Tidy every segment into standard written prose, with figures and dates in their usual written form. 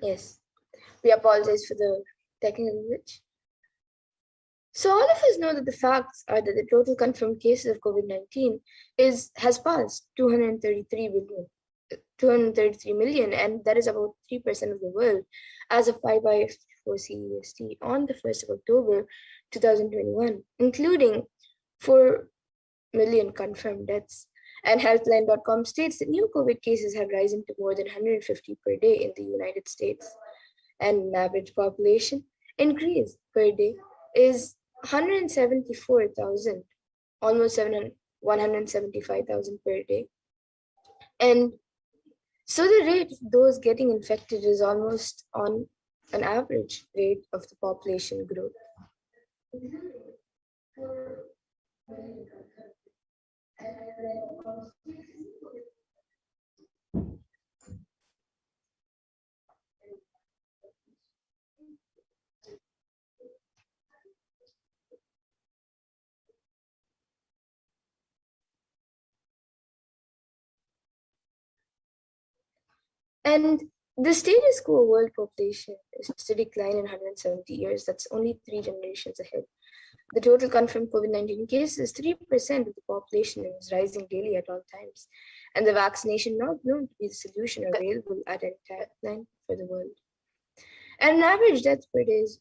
Yes, we apologize for the technical glitch. So all of us know that the facts are that the total confirmed cases of COVID-19 has passed 233 million, and that is about 3% of the world as of 5 by 54 CEST on the 1st of October 2021, including 4 million confirmed deaths. And Healthline.com states that new COVID cases have risen to more than 150 per day in the United States, and an average population increase per day is 174,000, almost 175,000 per day. And so the rate of those getting infected is almost on an average rate of the population growth. And the status quo world population is to decline in 170 years. That's only 3 generations ahead. The total confirmed COVID-19 cases is 3% of the population and is rising daily at all times. And the vaccination not known to be the solution available at any time for the world. And an average death per day is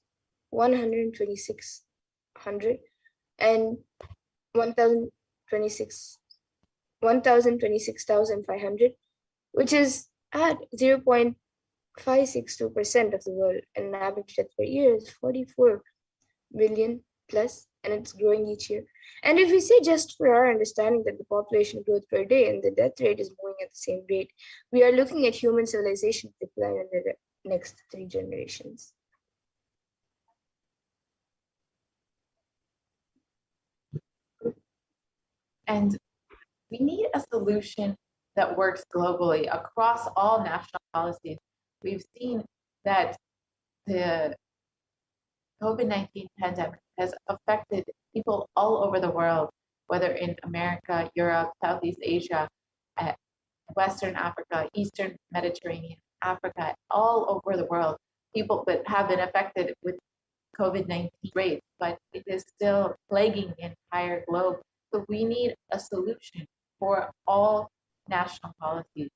126,000 and 1,026,500, which is at 0.562% of the world, and an average death per year is 44 million plus, and it's growing each year. And if we say, just for our understanding, that the population growth per day and the death rate is moving at the same rate, we are looking at human civilization decline in the next 3 generations. And we need a solution that works globally across all national policies. We've seen that the COVID-19 pandemic has affected people all over the world, whether in America, Europe, Southeast Asia, Western Africa, Eastern Mediterranean, Africa, all over the world. People that have been affected with COVID-19 rates, but it is still plaguing the entire globe. So we need a solution for all national policies.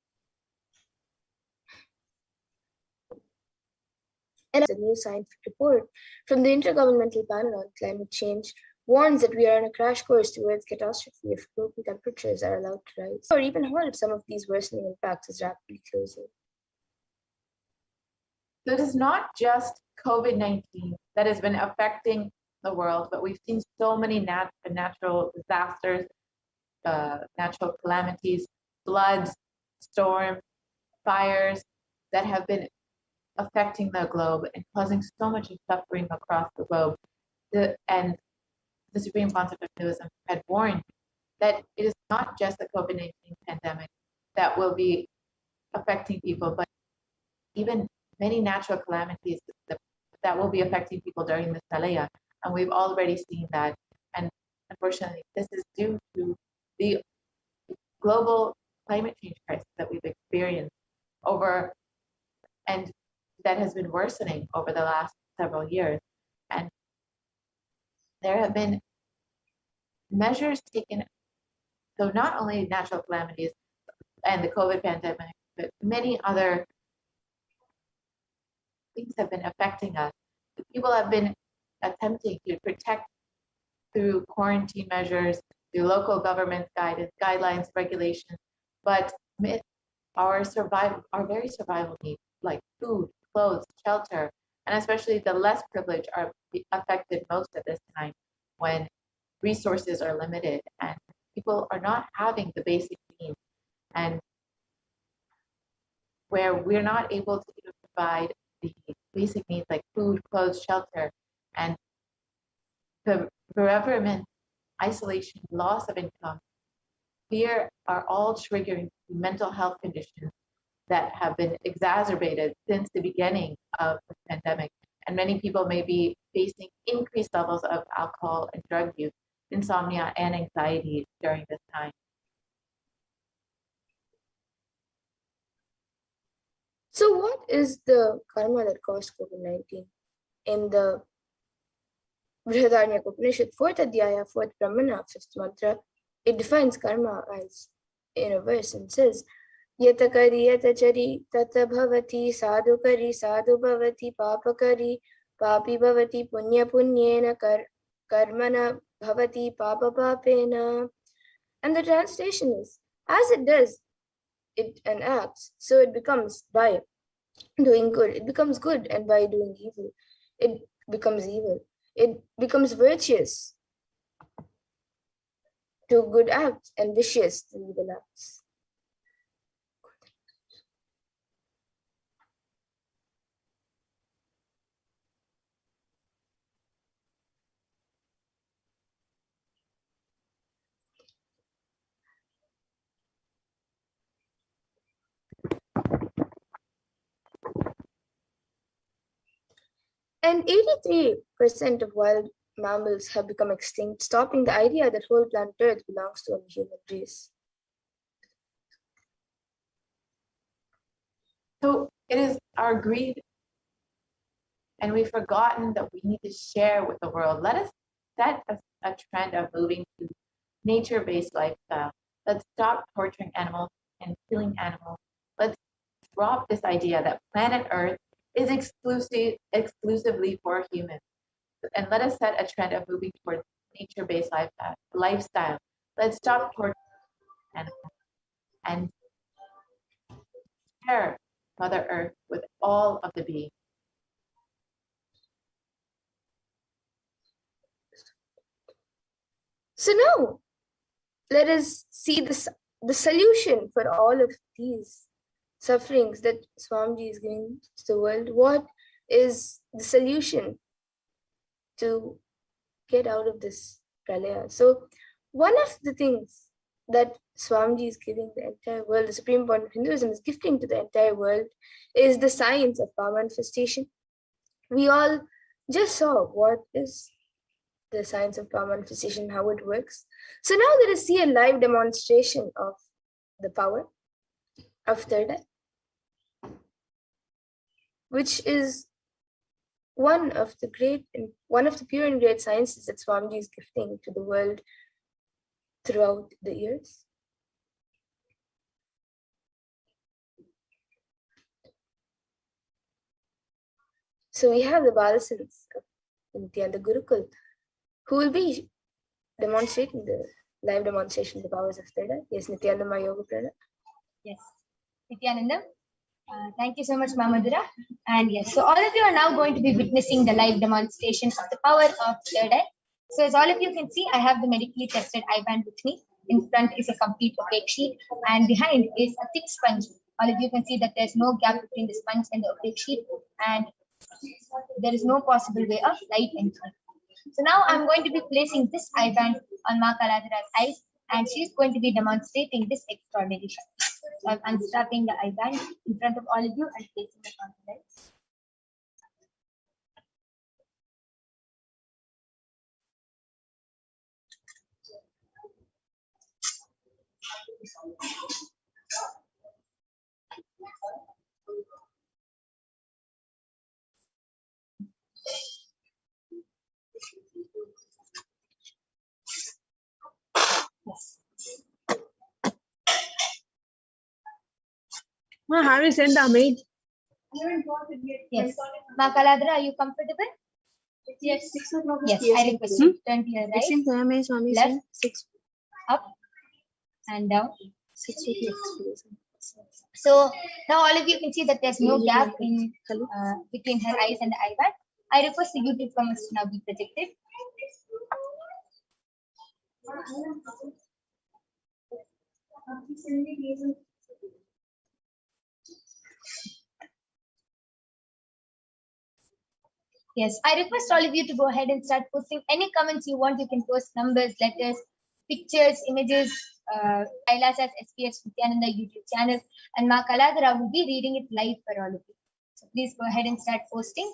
And a new scientific report from the Intergovernmental Panel on Climate Change warns that we are on a crash course towards catastrophe if global temperatures are allowed to rise, or even halt some of these worsening impacts is rapidly closing. So it is not just COVID-19 that has been affecting the world, but we've seen so many natural disasters, natural calamities, floods, storms, fires that have been affecting the globe and causing so much suffering across the globe. And the Supreme Council of Hinduism had warned that it is not just the COVID-19 pandemic that will be affecting people, but even many natural calamities that will be affecting people during this Pralaya. And we've already seen that. And unfortunately, this is due to the global climate change crisis that we've experienced and that has been worsening over the last several years. And there have been measures taken, so not only natural calamities and the COVID pandemic, but many other things have been affecting us. People have been attempting to protect through quarantine measures, through local government guidelines, regulations, but our very survival needs, like food, clothes, shelter, and especially the less privileged are affected most at this time when resources are limited and people are not having the basic needs, and where we're not able to provide the basic needs like food, clothes, shelter, and the bereavement, isolation, loss of income, fear are all triggering mental health conditions that have been exacerbated since the beginning of the pandemic. And many people may be facing increased levels of alcohol and drug use, insomnia, and anxiety during this time. So what is the karma that caused COVID-19? In the Brihadaranyaka Upanishad, 4th Adhyaya, 4th Brahmana, 5th mantra, it defines karma as in a verse and says, Yatakari yatachari tata bhavati sadhukari sadhu bhavati papakari papi bhavati punya punyena karmana bhavati papa papena. And the translation is, as it does it and acts, so it becomes by doing good. It becomes good, and by doing evil, it becomes evil. It becomes virtuous to good acts and vicious to evil acts. And 83% of wild mammals have become extinct, stopping the idea that whole planet Earth belongs to a human race. So it is our greed, and we've forgotten that we need to share with the world. Let us set a trend of moving to nature-based lifestyle. Let's stop torturing animals and killing animals. Let's drop this idea that planet Earth is exclusively for humans. And let us set a trend of moving towards nature-based lifestyle. Let's stop torturing animals and share Mother Earth with all of the beings. So now, let us see the solution for all of these sufferings that Swamiji is giving to the world. What is the solution to get out of this pralaya? So one of the things that Swamiji is giving the entire world, the supreme point of Hinduism is gifting to the entire world, is the science of power manifestation. We all just saw what is the science of power manifestation, how it works. So now let us see a live demonstration of the power of third eye, which is one of the pure and great sciences that Swamiji is gifting to the world throughout the years. So we have the Balasins of Nithyananda Gurukul, who will be demonstrating the live demonstration of the powers of third eye. Yes, Nithyananda Yoga Prana. Yes, Nithyananda. Thank you so much, Mamadura. And yes, so all of you are now going to be witnessing the live demonstration of the power of third eye. So as all of you can see, I have the medically tested eye band with me. In front is a complete opaque sheet, and behind is a thick sponge. All of you can see that there's no gap between the sponge and the opaque sheet, and there is no possible way of light entering. So now I'm going to be placing this eye band on Ma Kaladhara's eyes, and she's going to be demonstrating this extraordinary shot. So I'm unstrapping the eye band in front of all of you and placing it on the lens. Yes. Have you sent the maid? Yes. Ma Kaladhara, are you comfortable? Yes. 6 o'clock. Yes, I request you to turn to your right, left, 6 up, and down. 6 o'clock. So now all of you can see that there's no gap in between her eyes and the eye band. I request the YouTube comments to now be projected. Yes, I request all of you to go ahead and start posting any comments you want. You can post numbers, letters, pictures, images, Kailasa'S SPS Nithyananda YouTube channel, and Ma Kaladhara will be reading it live for all of you. So please go ahead and start posting.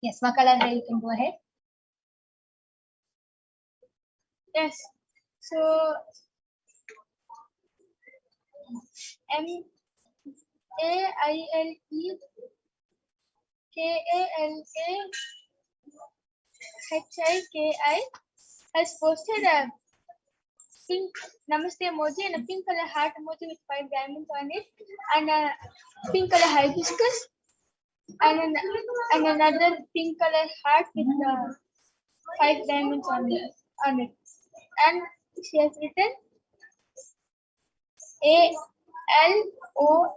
Yes, Makalandra, you can go ahead. Yes. So MAILEKALAHIKI has posted a pink Namaste emoji and a pink color heart emoji with 5 diamonds on it, and a pink color hibiscus, and another pink color heart with 5 diamonds on it. And she has written ALOHA.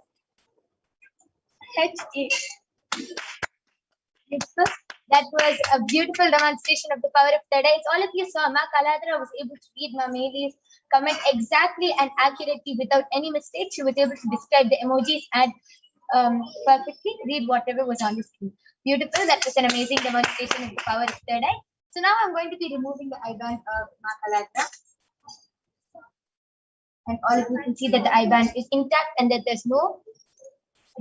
That was a beautiful demonstration of the power of third eye. All of you saw, Ma Kaladra was able to read Mameli's comment exactly and accurately without any mistake. She was able to describe the emojis and perfectly read whatever was on the screen. Beautiful. That was an amazing demonstration of the power of third eye. So now I'm going to be removing the eye band of Ma Kaladra. And all of you can see that the eye band is intact and that there's no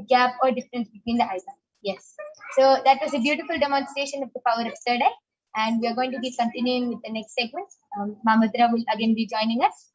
gap or difference between the eye band. Yes. So that was a beautiful demonstration of the power of third eye. And we are going to be continuing with the next segment. Mamadra will again be joining us.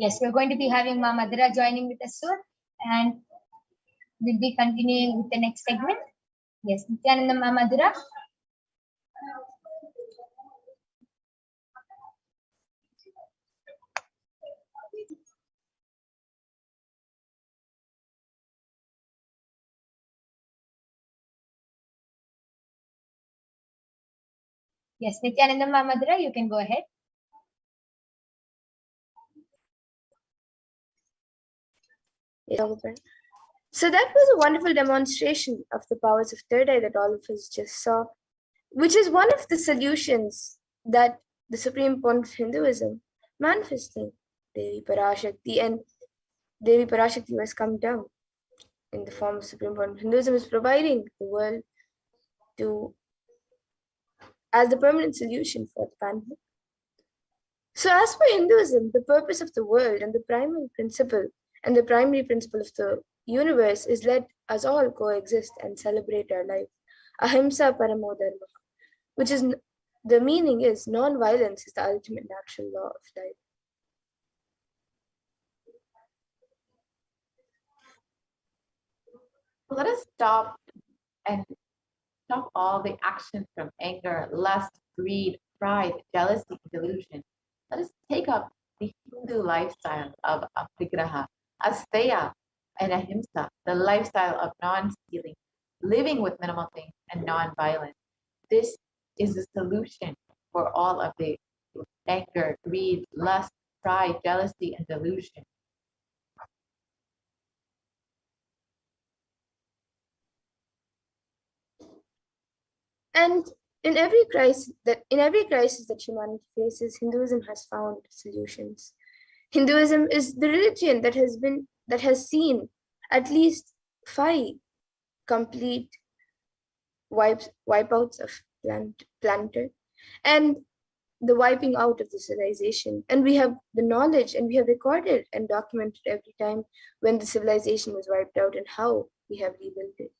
Yes, we're going to be having Ma Madhura joining with us soon, and we'll be continuing with the next segment. Yes, Nithyananda Ma Madhura. Yes, Nithyananda Ma Madhura, you can go ahead. So that was a wonderful demonstration of the powers of third eye that all of us just saw, which is one of the solutions that the Supreme Point of Hinduism manifesting Devi Parashakti, and Devi Parashakti has come down in the form of Supreme Point of Hinduism, is providing the world to as the permanent solution for the pandemic. So as per Hinduism, the purpose of the world and the primary principle of the universe is let us all coexist and celebrate our life. Ahimsa paramo dharma, which is the meaning is non-violence is the ultimate natural law of life. Let us stop all the actions from anger, lust, greed, pride, jealousy, and delusion. Let us take up the Hindu lifestyle of apigraha, asteya, and ahimsa, the lifestyle of non-stealing, living with minimal things and non-violence. This is the solution for all of the anger, greed, lust, pride, jealousy, and delusion. And in every crisis that humanity faces, Hinduism has found solutions. Hinduism is the religion that has seen at least 5 complete wipeouts of planet, and the wiping out of the civilization. And we have the knowledge, and we have recorded and documented every time when the civilization was wiped out and how we have rebuilt it.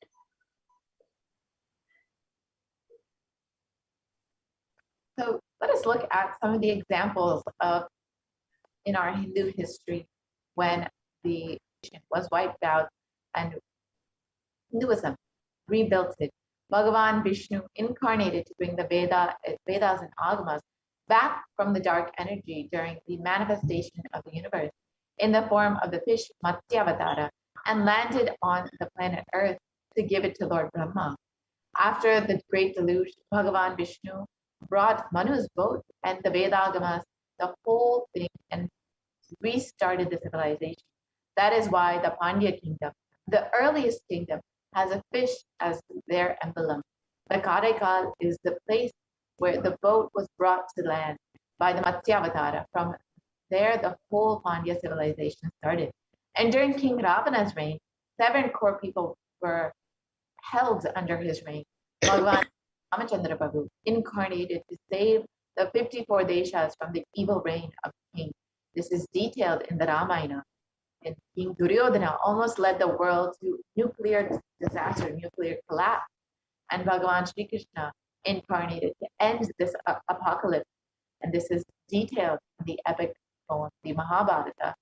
So let us look at some of the examples of in our Hindu history when the nation was wiped out and Hinduism rebuilt it. Bhagavan Vishnu incarnated to bring the Vedas and Agamas back from the dark energy during the manifestation of the universe in the form of the fish Matsyavatara and landed on the planet Earth to give it to Lord Brahma. After the great deluge, Bhagavan Vishnu brought Manu's boat and the Vedagamas, the whole thing, and restarted the civilization. That is why the Pandya kingdom, the earliest kingdom, has a fish as their emblem. The Karaikal is the place where the boat was brought to land by the Matsyavatara. From there, the whole Pandya civilization started. And during King Ravana's reign, 7 core people were held under his reign. Bhagavan Ramachandra Prabhu incarnated to save the 54 deshas from the evil reign of the king. This is detailed in the Ramayana. And King Duryodhana almost led the world to nuclear disaster, nuclear collapse. And Bhagavan Sri Krishna incarnated to end this apocalypse. And this is detailed in the epic poem, the Mahabharata.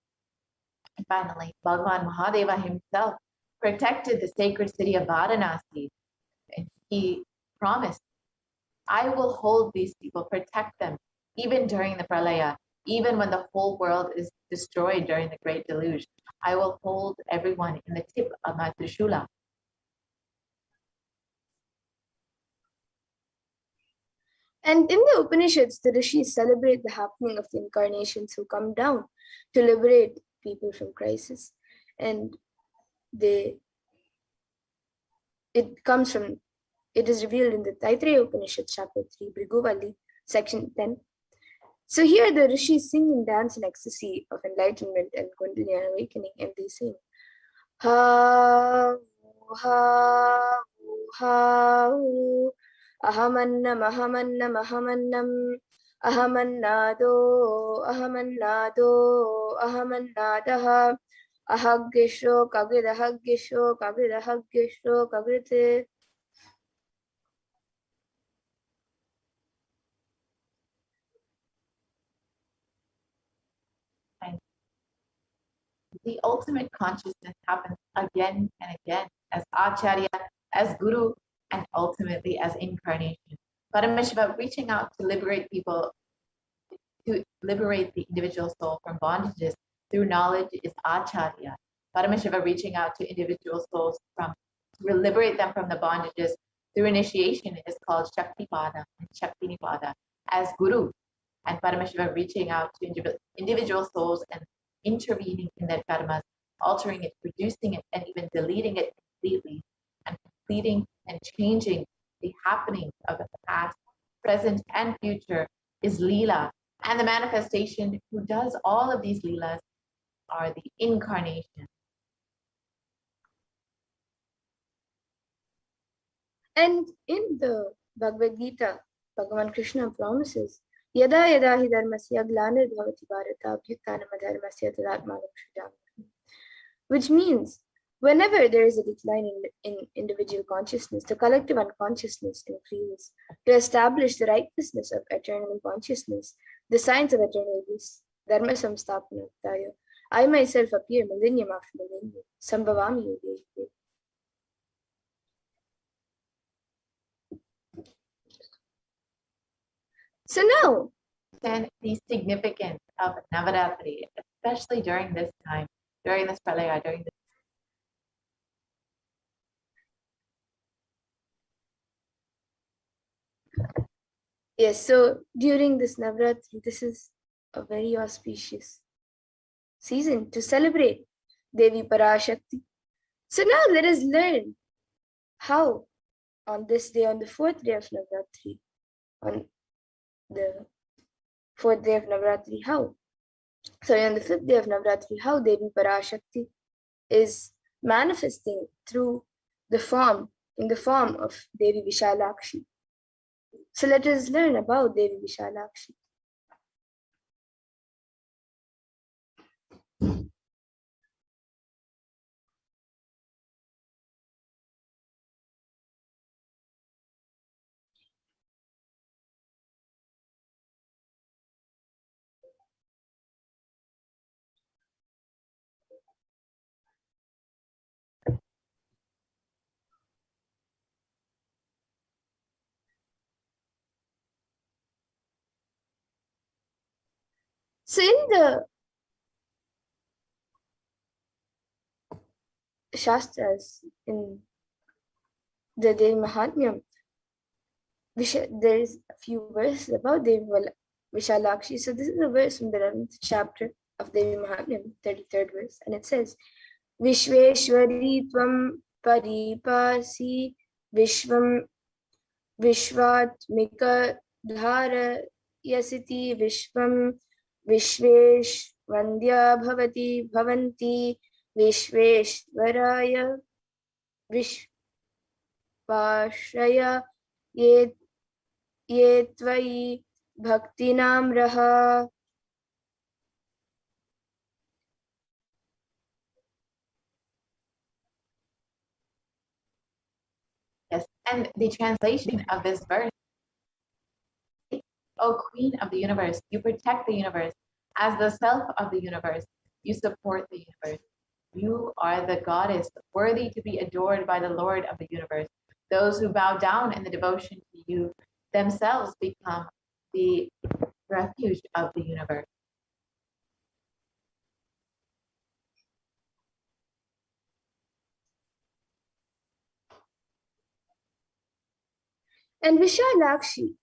And finally, Bhagavan Mahadeva himself protected the sacred city of Varanasi. And he promised, I will hold these people, protect them, even during the pralaya, even when the whole world is destroyed during the great deluge. I will hold everyone in the tip of my Trishula. And in the Upanishads, the rishis celebrate the happening of the incarnations who come down to liberate people from crisis. And it is revealed in the Taittiriya Upanishad, chapter 3, Bhriguvali, section 10. So here the rishis sing and dance in ecstasy of enlightenment and Kundalini awakening, and they sing, ha, ha, ha, ahamannam, ahamannam, ahamannam, ahamannado, ahamannado, ahamannadaha, ahaggisho, kagridahaggisho, kagridahaggisho, kagrite. The ultimate consciousness happens again and again as Acharya, as Guru, and ultimately as incarnation. Paramashiva reaching out to liberate people, to liberate the individual soul from bondages through knowledge is Acharya. Paramashiva reaching out to individual souls to liberate them from the bondages through initiation is called Shaktipada and Shaktinipada as Guru. And Paramashiva reaching out to individual souls and intervening in their karmas, altering it, reducing it, and even deleting it completely, and completing and changing the happenings of the past, present, and future is Leela. And the manifestation who does all of these Leelas are the incarnation. And in the Bhagavad Gita, Bhagavan Krishna promises, Yada yada hi dharmasya glanir bhavati bharata abhyutanam adharmasya tadatmanam shriyam. Which means, whenever there is a decline in individual consciousness, the collective unconsciousness increases. To establish the righteousness of eternal consciousness, the signs of eternal bliss, dharma samsthapanataya, I myself appear millennium after millennium, sambhavami yuge yuge. So now, and the significance of Navaratri, especially during this time, during this pralaya, during this. Yes, so during this Navaratri, this is a very auspicious season to celebrate Devi Parashakti. So now let us learn how on this day, on the 4th day of Navaratri, on the 4th day of Navaratri, how? Sorry, on the 5th day of Navaratri, how Devi Parashakti is manifesting through the form, in the form of Devi Vishalakshi. So let us learn about Devi Vishalakshi. So in the Shastras, in the Devi Mahatmyam, there is a few verses about Devi Vishalakshi. So this is a verse from the 11th chapter of Devi Mahatmyam, 33rd verse, and it says, Vishveshwari Tvam Paripasi Vishvam Vishvatmika Dhara Yasiti Vishvam Vishveshvandya Bhavati Bhavanti Vishveshwaraya Vishvashraya Ye Tvai Bhaktinam Raha. Yes, and the translation of this verse, O Queen of the universe, you protect the universe. As the self of the universe, you support the universe. You are the goddess, worthy to be adored by the Lord of the universe. Those who bow down in the devotion to you themselves become the refuge of the universe. And Vishalakshi,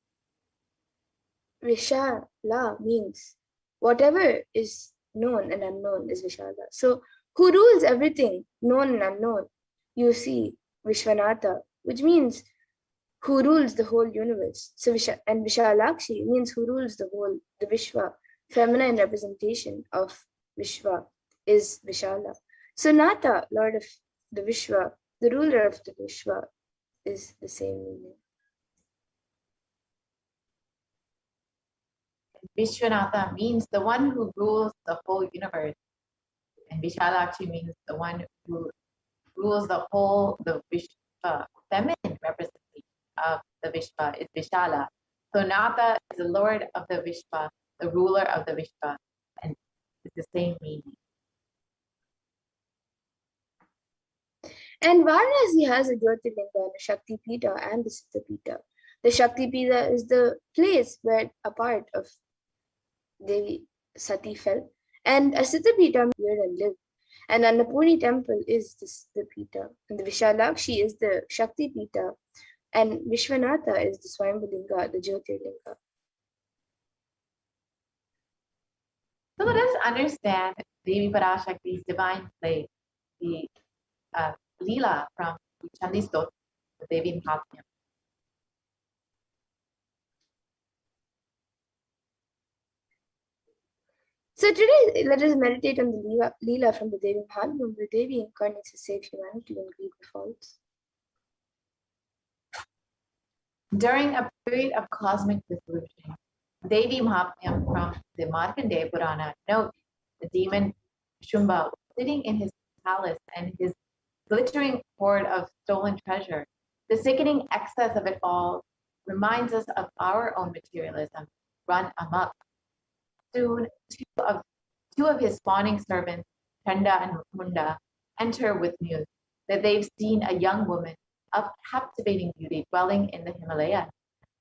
Vishala means whatever is known and unknown is Vishala. So who rules everything, known and unknown? You see Vishwanatha, which means who rules the whole universe. So and Vishalakshi means who rules the Vishwa. Feminine representation of Vishwa is Vishala. So Natha, Lord of the Vishwa, the ruler of the Vishwa, is the same meaning. Vishwanatha means the one who rules the whole universe. And Vishalakshi means the one who rules the Vishwa. Feminine representation of the Vishwa is Vishala. So Natha is the lord of the Vishwa, the ruler of the Vishwa, and it's the same meaning. And Varanasi has a Jyotirlinga, a Shakti Pita, and a Siddha Pita. The Shakti Pita is the place where a part of Devi Sati fell, and a Siddha Pita here and lived. And Annapurni temple is the Siddha Pita, and the Vishalakshi is the Shakti Pita, and Vishwanatha is the Swayambhulinga, the Jyotirlinga. So let us understand Devi Parashakti's divine play, the Leela from Chandi Stotra, the Devi Mahatmya. So today, let us meditate on the Leela from the Devi Mahatmya, where Devi incarnates to save humanity when greed befalls. During a period of cosmic dissolution, Devi Mahatmya from the Markandeya Purana notes the demon Shumba sitting in his palace and his glittering hoard of stolen treasure. The sickening excess of it all reminds us of our own materialism run amok. Soon, two of his spawning servants, Chanda and Munda, enter with news that they've seen a young woman of captivating beauty dwelling in the Himalayas.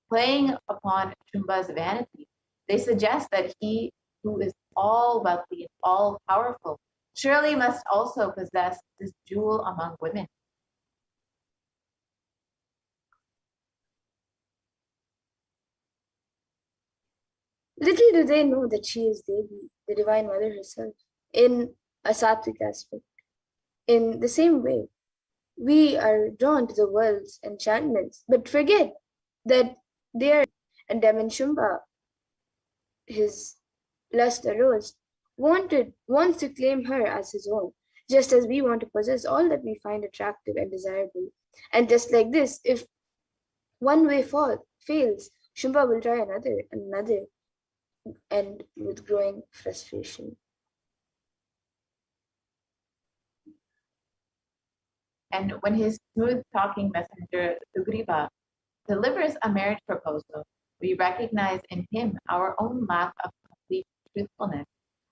Playing upon Shumba's vanity, they suggest that he who is all wealthy and all powerful surely must also possess this jewel among women. Little do they know that she is Devi, the Divine Mother herself, in a sattvic aspect. In the same way, we are drawn to the world's enchantments, but forget that they are, and Demon Shumba, his lust aroused, wants to claim her as his own, just as we want to possess all that we find attractive and desirable. And just like this, if one way fails, Shumba will try another and another, and with growing frustration. And when his smooth-talking messenger Sugriva delivers a marriage proposal, we recognize in him our own lack of complete truthfulness.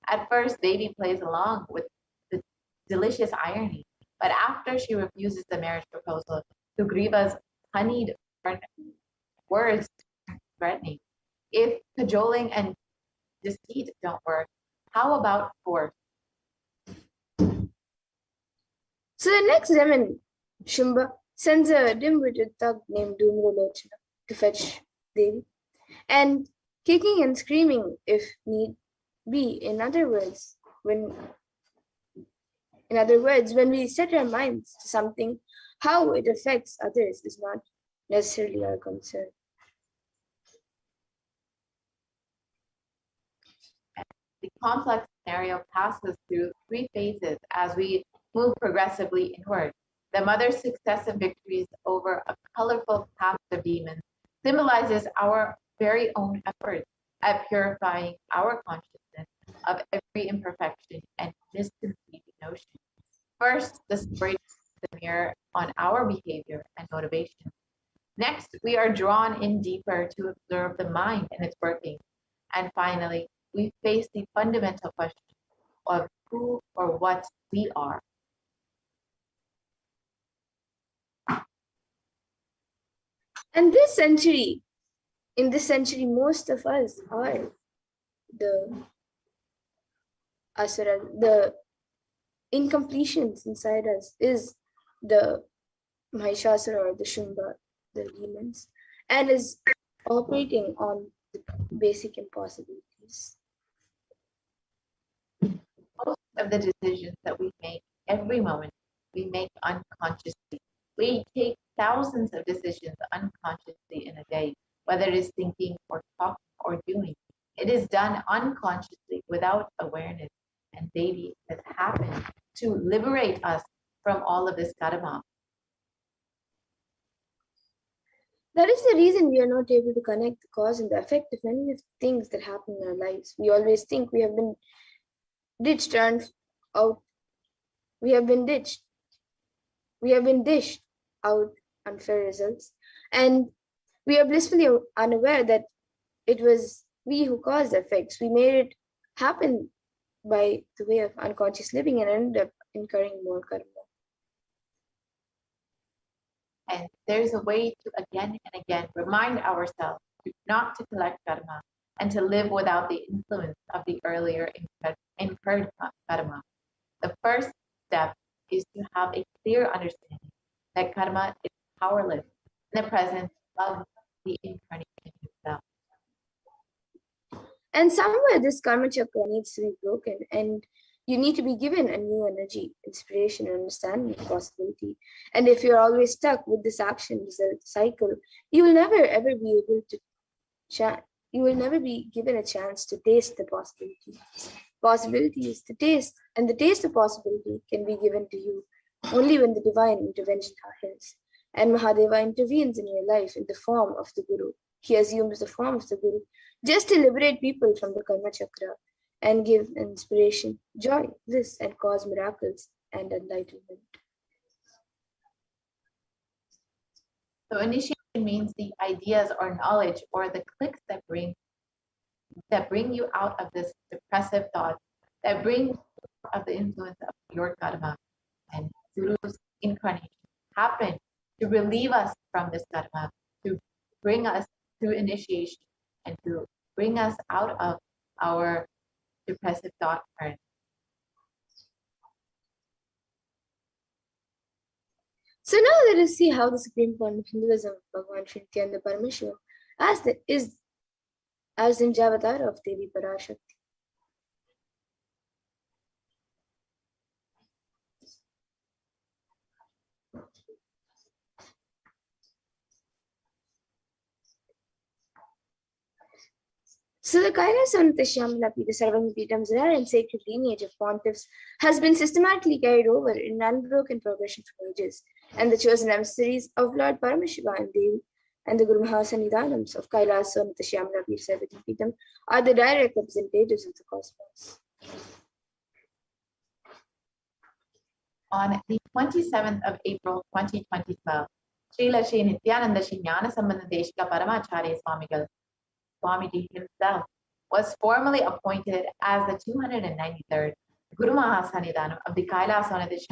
At first, Devi plays along with the delicious irony, but after she refuses the marriage proposal, Sugriva's honeyed words turn threatening. If cajoling and deceit don't work, how about force? So the next demon, Shumba, sends a dim-witted thug named Dhumralochana to fetch Devi, and kicking and screaming if need be. When we set our minds to something, how it affects others is not necessarily our concern. The complex scenario passes through three phases as we move progressively inward. The mother's successive victories over a colorful cast of demons symbolizes our very own efforts at purifying our consciousness of every imperfection and misconceived notion. First, the story is the mirror on our behavior and motivation. Next, we are drawn in deeper to observe the mind and its working. And finally, we face the fundamental question of who or what we are. And in this century, most of us are the asura, the incompletions inside us is the Mahishasura or the Shumba, the demons, and is operating on the basic impossibilities. Most of the decisions that we make every moment, we make unconsciously. We take thousands of decisions unconsciously in a day, whether it is thinking or talking or doing. It is done unconsciously without awareness. And Devi has happened to liberate us from all of this karma. That is the reason we are not able to connect the cause and the effect of many of the things that happen in our lives. We always think we have been ditched out. We have been dished out unfair results, and we are blissfully unaware that it was we who caused the effects. We made it happen by the way of unconscious living and ended up incurring more karma. And there's a way to again and again remind ourselves not to collect karma and to live without the influence of the earlier incurred karma. The first step is to have a clear understanding that karma is powerless in the presence of the incarnation itself. And somewhere this karma chakra needs to be broken, and you need to be given a new energy, inspiration, and understanding of possibility. And if you're always stuck with this action result cycle, you will never ever be able to you will never be given a chance to taste the possibility. Possibility is the taste, and the taste of possibility can be given to you only when the divine intervention happens. And Mahadeva intervenes in your life in the form of the Guru. He assumes the form of the Guru just to liberate people from the karma chakra and give inspiration, joy, bliss, and cause miracles and enlightenment. So initiation means the ideas or knowledge or the clicks that bring you out of this depressive thought, that bring you out of the influence of your karma. And Guru's incarnation happened to relieve us from this karma, to bring us through initiation and to bring us out of our depressive thought current. So now let us see how the supreme point of Hinduism, Bhagavan Sri Nithyananda Paramashivam, as in Javatar of Devi Parashakti. So the Kailasa'S, the Sarvangapitam's rare and sacred lineage of pontiffs has been systematically carried over in unbroken progression for ages, and the chosen emissaries of Lord Paramashiva and Devi and the Guru Mahasannidhanams of Kailasa'S, the Sarvangapitam are the direct representatives of the cosmos. On the 27th of April 2012, Srila Shri Nithyananda Shri Jnana Sambandha Deshika Paramacharya Swamiji himself was formally appointed as the 293rd Guru Mahasannidhanam of the Kailasa'S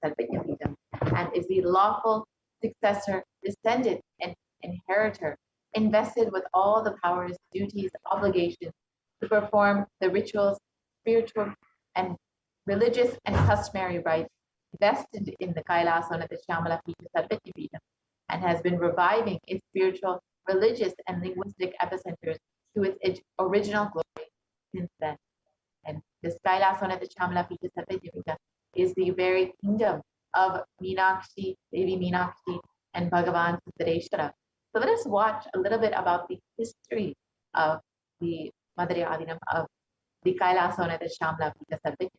Sarvangapitam and is the lawful successor, descendant, and inheritor, invested with all the powers, duties, obligations to perform the rituals, spiritual and religious and customary rites invested in the Kailasa'S and has been reviving its spiritual, religious, and linguistic epicenters to its original glory since then. And this Kailasa'S is the very kingdom of Meenakshi, Devi Meenakshi, and Bhagavan Siddhareshwara. So let us watch a little bit about the history of the Madurai Adinam of the Kailasa'S Shamla Pita Sarvati.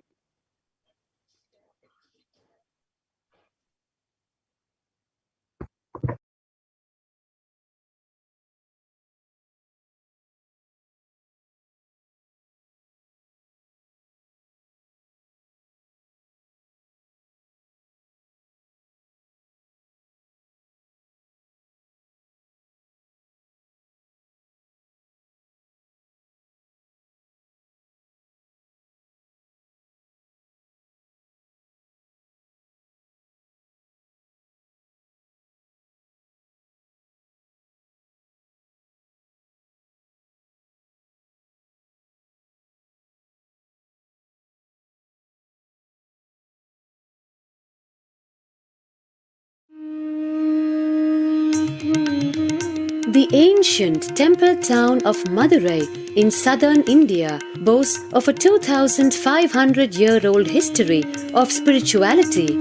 The ancient temple town of Madurai in southern India boasts of a 2,500-year-old history of spirituality.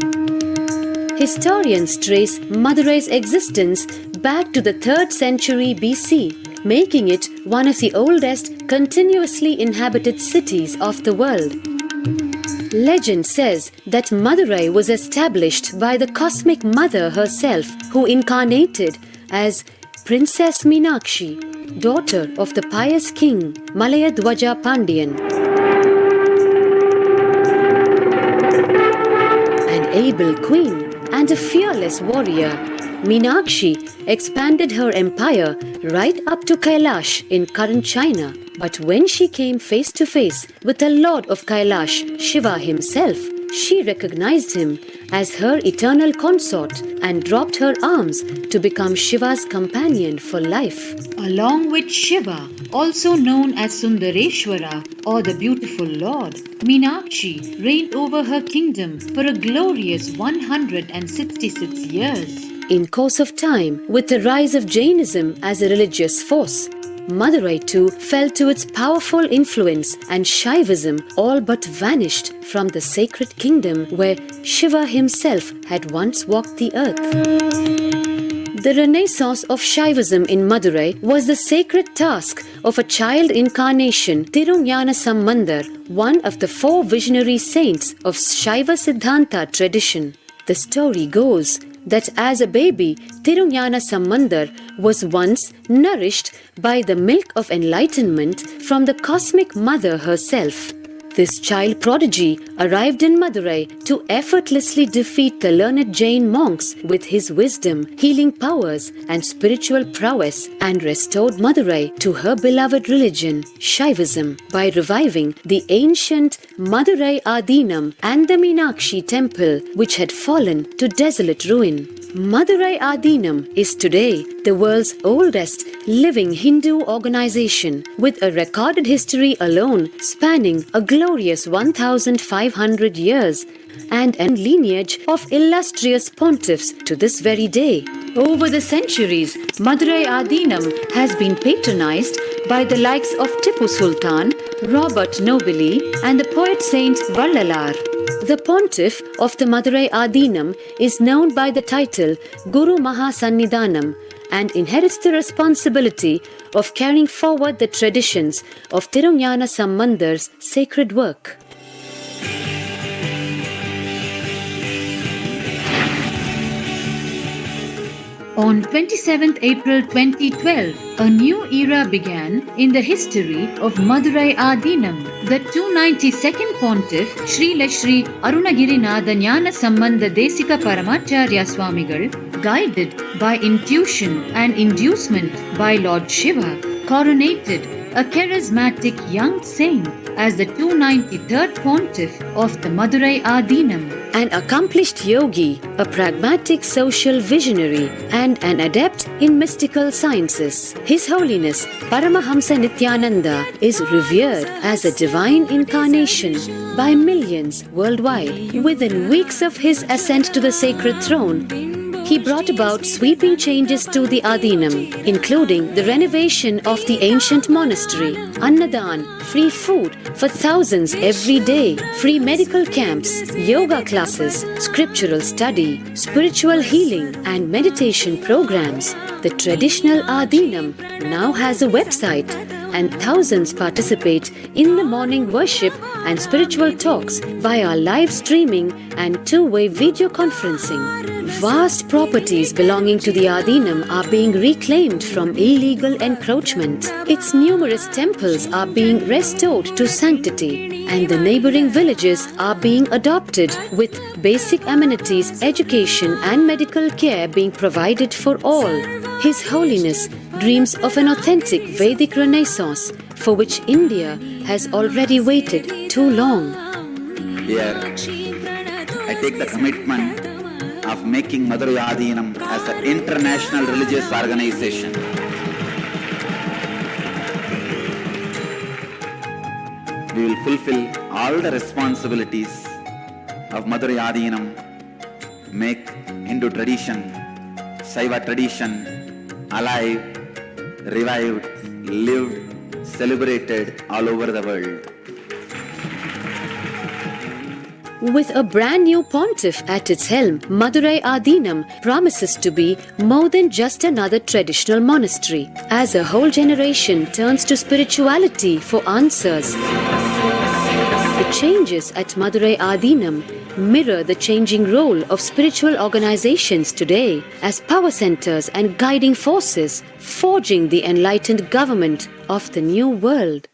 Historians trace Madurai's existence back to the 3rd century BC, making it one of the oldest continuously inhabited cities of the world. Legend says that Madurai was established by the cosmic mother herself, who incarnated as Princess Meenakshi, daughter of the pious king Malayadwaja Pandian. An able queen and a fearless warrior, Meenakshi expanded her empire right up to Kailash in current China. But when she came face to face with the Lord of Kailash, Shiva himself, she recognized him as her eternal consort and dropped her arms to become Shiva's companion for life. Along with Shiva, also known as Sundareshwara or the beautiful Lord, Meenakshi reigned over her kingdom for a glorious 166 years. In course of time, with the rise of Jainism as a religious force, Madurai too fell to its powerful influence, and Shaivism all but vanished from the sacred kingdom where Shiva himself had once walked the earth. The renaissance of Shaivism in Madurai was the sacred task of a child incarnation, Tirunjana Sambandar, one of the 4 visionary saints of Shaiva Siddhanta tradition. The story goes that as a baby, Tirunjana Sambandar was once nourished by the milk of enlightenment from the cosmic mother herself. This child prodigy arrived in Madurai to effortlessly defeat the learned Jain monks with his wisdom, healing powers, and spiritual prowess, and restored Madurai to her beloved religion, Shaivism, by reviving the ancient Madurai Adinam and the Meenakshi temple, which had fallen to desolate ruin. Madurai Adinam is today the world's oldest living Hindu organization, with a recorded history alone spanning a glorious 1,500 years and a lineage of illustrious pontiffs to this very day. Over the centuries, Madurai Adinam has been patronized by the likes of Tipu Sultan, Robert Nobili, and the poet saint Vallalar. The pontiff of the Madurai Adinam is known by the title Guru Mahasannidhanam and inherits the responsibility of carrying forward the traditions of Tirunjana Sambandar's sacred work. On 27th April 2012, a new era began in the history of Madurai Adinam. The 292nd Pontiff, Sri Shri Arunagirinatha Jnana Sambandha Desika Paramacharya Swamigal, guided by intuition and inducement by Lord Shiva, coronated a charismatic young saint, as the 293rd pontiff of the Madurai Adinam. An accomplished yogi, a pragmatic social visionary, and an adept in mystical sciences. His Holiness Paramahamsa Nithyananda is revered as a divine incarnation by millions worldwide. Within weeks of his ascent to the sacred throne, he brought about sweeping changes to the Adinam, including the renovation of the ancient monastery, Annadan, free food for thousands every day, free medical camps, yoga classes, scriptural study, spiritual healing, and meditation programs. The traditional Adinam now has a website, and thousands participate in the morning worship and spiritual talks via live streaming and two-way video conferencing. Vast properties belonging to the Adinam are being reclaimed from illegal encroachment. Its numerous temples are being restored to sanctity, and the neighboring villages are being adopted with basic amenities, education, and medical care being provided for all. His Holiness dreams of an authentic Vedic Renaissance for which India has already waited too long. Here, I take the commitment of making Madurai Adinam as an international religious organization. We will fulfill all the responsibilities of Madurai Adinam, make Hindu tradition, Saiva tradition alive, revived, lived, celebrated all over the world. With a brand new pontiff at its helm, Madurai Adinam promises to be more than just another traditional monastery, as a whole generation turns to spirituality for answers. The changes at Madurai Adinam mirror the changing role of spiritual organizations today as power centers and guiding forces, forging the enlightened government of the new world.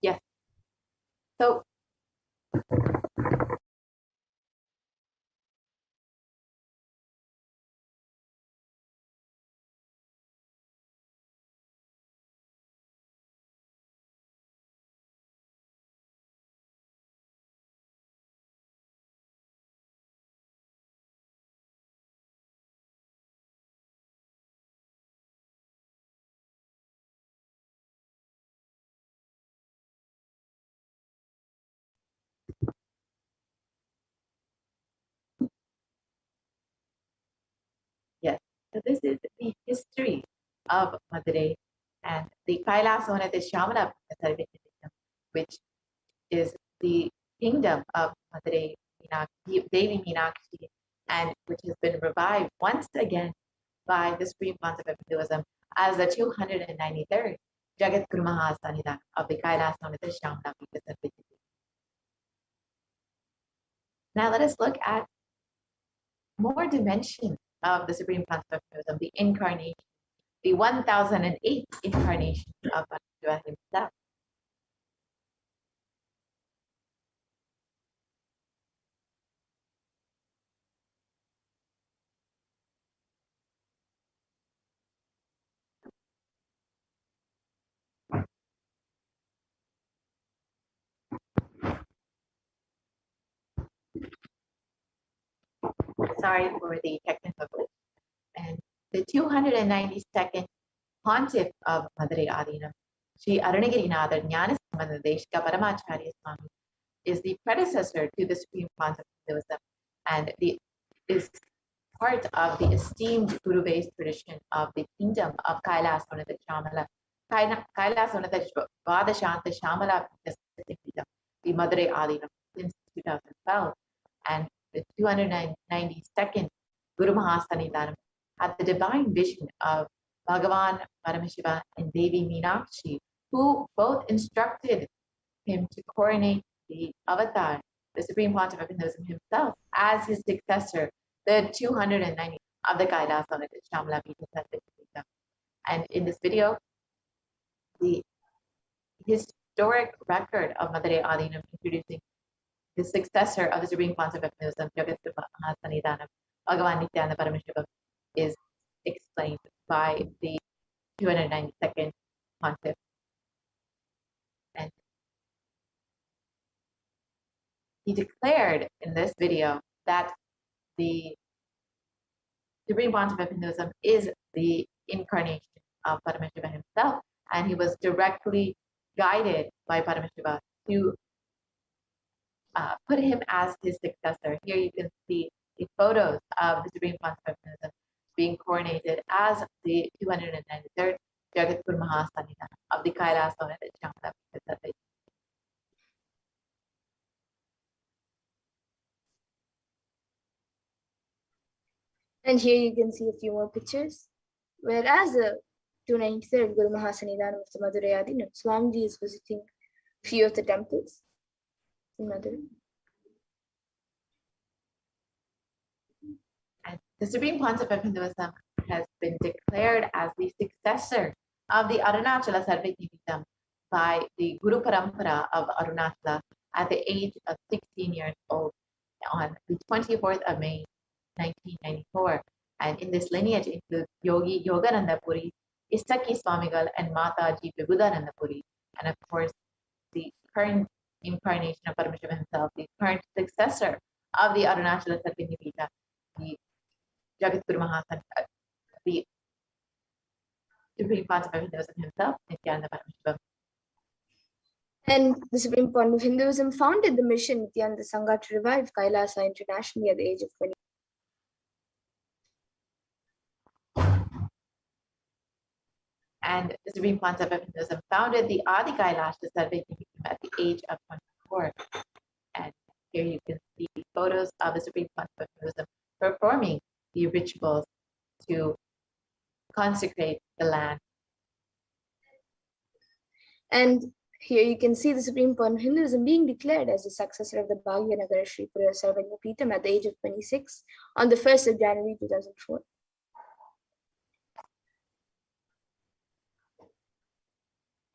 Yes. So yes, so this is the history of Madurai and the Kailasa'S Nithyananda Paramashivam, which is the kingdom of Madurai Devi Meenakshi, and which has been revived once again by the Supreme Concept of Hinduism as the 293rd Jagat Guru Mahasanidhan of the Kailasa'S Nithyananda Paramashivam. Now let us look at more dimensions of the Supreme Concept of Hinduism, the incarnation, the 1008th incarnation of Paramashiva himself. sorry for the technical glitch. And the 292nd pontiff of Madurai Adinam, Sri Arunagirinathar Jnanasambandha Deshika Paramacharya Swami, is the predecessor to the Supreme Pontiff of Hinduism and is part of the esteemed Guru-based tradition of the kingdom of Kailasa'S Shamala. Kailasa'S Vadashanta Shamala, the Madurai Adinam, since 2012, and the 292nd Guru Mahasannidhanam had the divine vision of Bhagavan Paramashiva and Devi Meenakshi, who both instructed him to coronate the avatar, the Supreme Pontiff of Hinduism himself, as his successor, the 290 of the Kailasa'S Shamala Pita. And in this video, the historic record of Madurai Adinam introducing the successor of the Supreme Pontiff of Hinduism, Jagat Mahasannidhanam, Bhagavan Nithyananda Paramashivam, is explained by the 292nd Pontiff. And he declared in this video that the Supreme Pontiff of Hinduism is the incarnation of Paramashiva himself, and he was directly guided by Paramashiva to put him as his successor. Here you can see the photos of the Supreme Pontiff of Hinduism being coronated as the 293rd Jagat Guru Mahasannidhanam of the Kailasa'S Shamala Pita. And here you can see a few more pictures. Whereas the 293rd Guru Mahasannidhanam of the Madurai Adinam, Swamiji is visiting a few of the temples in Madurai. And the Supreme Pontiff of Hinduism has been declared as the successor of the Arunachala Sarvajñapītam by the Guru Parampara of Arunachala at the age of 16 years old on the 24th of May, 1994. And in this lineage includes Yogi Yogananda Puri, Istaki Swamigal, and Mataji Vibhudananda Puri. And of course, the current incarnation of Paramashiva himself, the current successor of the Arunachala Sarvajñapīta, the Jagat Guru Mahasannidhanam, the Supreme Pontiff of Hinduism himself, Nithyananda Paramashivam. And the Supreme Pontiff of Hinduism founded the mission Nithyananda Sangha to revive Kailasa internationally at the age of 20. And the Supreme Pontiff of Hinduism founded the Adi Kailasa'S Sarvajñapītam at the age of 24. And here you can see photos of the Supreme Pontiff of Hinduism performing the rituals to consecrate the land. And here you can see the Supreme Pontiff of Hinduism being declared as the successor of the Bhagyanagara Sri Pura Sarvajñapītam at the age of 26 on the 1st of January 2004.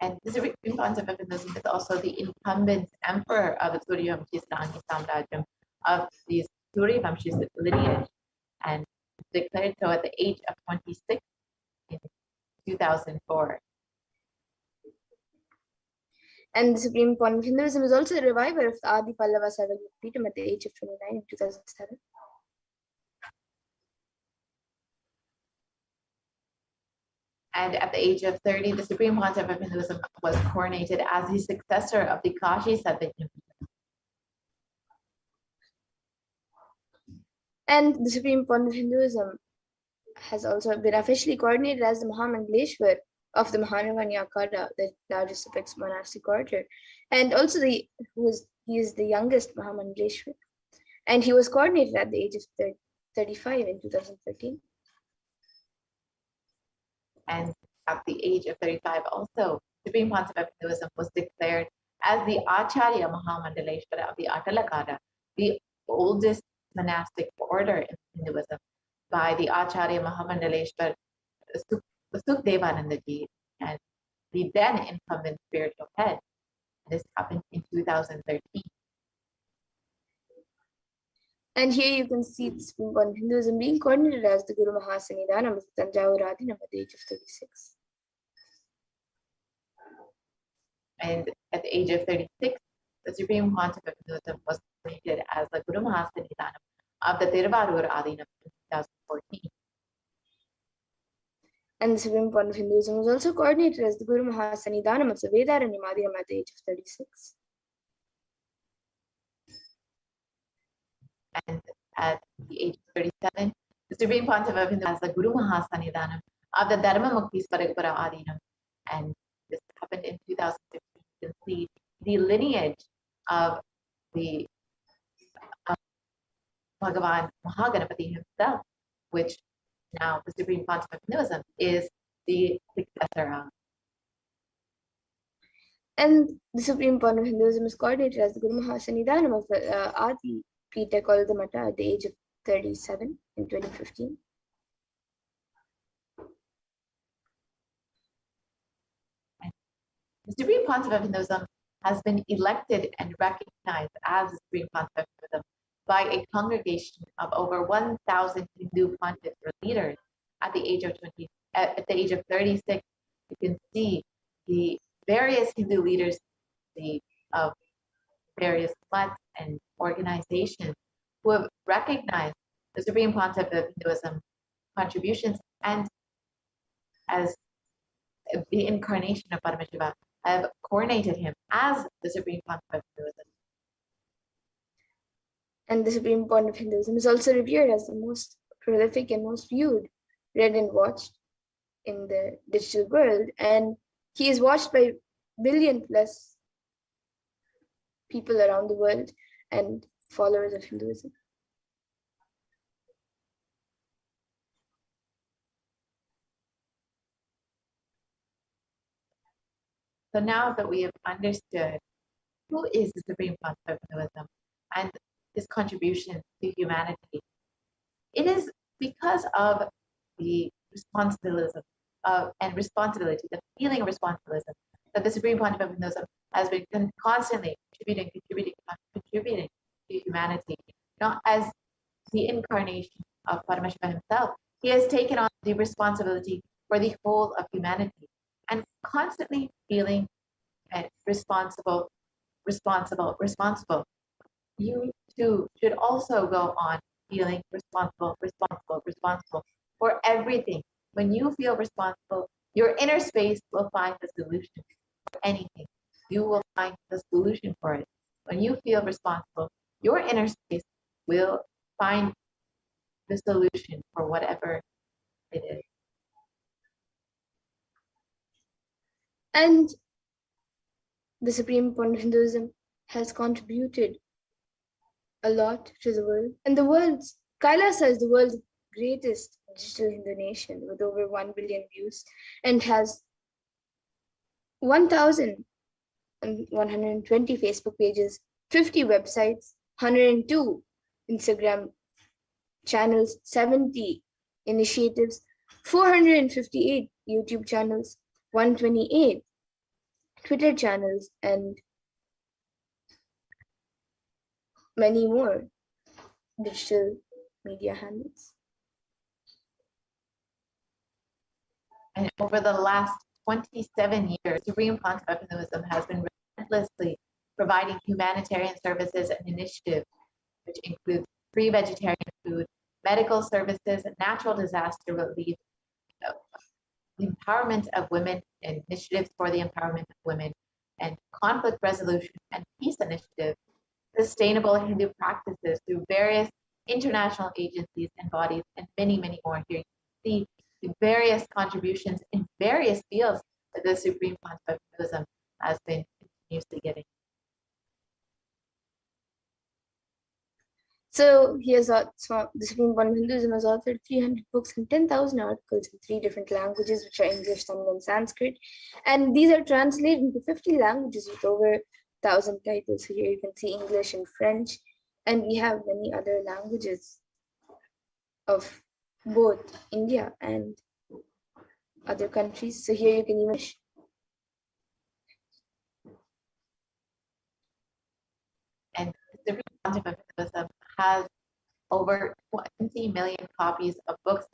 And the Supreme Pontiff of Hinduism is also the incumbent emperor of the Suryavamshi Srangi Samrajyam of the Suryavamshi lineage, and declared so at the age of 26 in 2004. And the Supreme Pontiff of Hinduism is also the reviver of the Adi Pallava Sarvajñapītam at the age of 29 in 2007. And at the age of 30, the Supreme Pontiff of Hinduism was coronated as the successor of the Kashi Sarvajñapītam. And the Supreme Pontiff of Hinduism has also been officially coordinated as the Mahamangaleshwar of the Mahanavanya Akara, the largest apex monastic order, and also he is the youngest Mahamangaleshwar, and he was coordinated at the age of 35 in 2013. And at the age of 35 also, Supreme Pontiff of Hinduism was declared as the Acharya Mahamandaleshwara of the Atalakara, the oldest monastic order in Hinduism, by the Acharya Mahamandaleshwar Sukdevanandaji and the then incumbent spiritual head. This happened in 2013. And here you can see the Supreme Pontiff of Hinduism being coordinated as the Guru Mahasannidhanam of Tanjavur Adinam at the age of 36. And at the age of 36, the Supreme Pontiff of Hinduism was appointed as the Guru Mahasannidhanam of the Tiruvarur Adinam in 2014. And the Supreme Court of Hinduism was also coordinated as the Guru Mahasannidhanam of the Vedaranyam Adinam at the age of 36. And at the age of 37, the Supreme Pontiff of Hinduism as the Guru Mahasannidhanam of the Dharma Mukti Swaragapura Adinam. And this happened in 2015. You can see the lineage of the Bhagavan Mahaganapati himself, which now the Supreme Pontiff of Hinduism is the successor of. And the Supreme Pontiff of Hinduism is coordinated as the Guru Mahasannidhanam of the Adi Pita called the Mata at the age of 37 in 2015. The Supreme Pontiff of Hinduism has been elected and recognized as the Supreme Pontiff of Hinduism by a congregation of over 1,000 Hindu pontiffs or leaders at the age of 36. You can see the various Hindu leaders of various mats and organizations who have recognized the Supreme Pontiff of Hinduism contributions, and as the incarnation of Paramashiva have coronated him as the Supreme Pontiff of Hinduism. And the Supreme Pontiff of Hinduism is also revered as the most prolific and most viewed, read and watched in the digital world. And he is watched by billion plus people around the world and followers of Hinduism. So now that we have understood who is the Supreme Pontiff of Hinduism and his contribution to humanity, it is because of the responsibility, the feeling of responsibility that the Supreme Pontiff of Hinduism has been constantly contributing to humanity. Not as the incarnation of Paramashiva himself, he has taken on the responsibility for the whole of humanity, and constantly feeling responsible. You too should also go on feeling responsible for everything. When you feel responsible, your inner space will find the solution for anything. You will find the solution for it. When you feel responsible, your inner space will find the solution for whatever it is. And the Supreme Pontiff of Hinduism has contributed a lot to the world. And the world's Kailasa is the world's greatest digital Hindu nation with over 1 billion views and has 1,120 Facebook pages, 50 websites, 102 Instagram channels, 70 initiatives, 458 YouTube channels, 128 Twitter channels, and many more digital media handles. And over the last 27 years, Supreme Pontiff of Hinduism has been relentlessly providing humanitarian services and initiatives, which include free vegetarian food, medical services, natural disaster relief, the empowerment of women, initiatives for the empowerment of women, and conflict resolution and peace initiatives, sustainable Hindu practices through various international agencies and bodies, and many, many more. Here you can see the various contributions in various fields that the Supreme Pontiff of Hinduism has been continuously giving. So the Supreme Pontiff of Hinduism has authored 300 books and 10,000 articles in 3 different languages, which are English, Tamil, and Sanskrit. And these are translated into 50 languages with over 1,000 titles. So here you can see English and French, and we have many other languages of both India and other countries. So here you can even And the Supreme Pontiff of Hinduism has over 20 million copies of books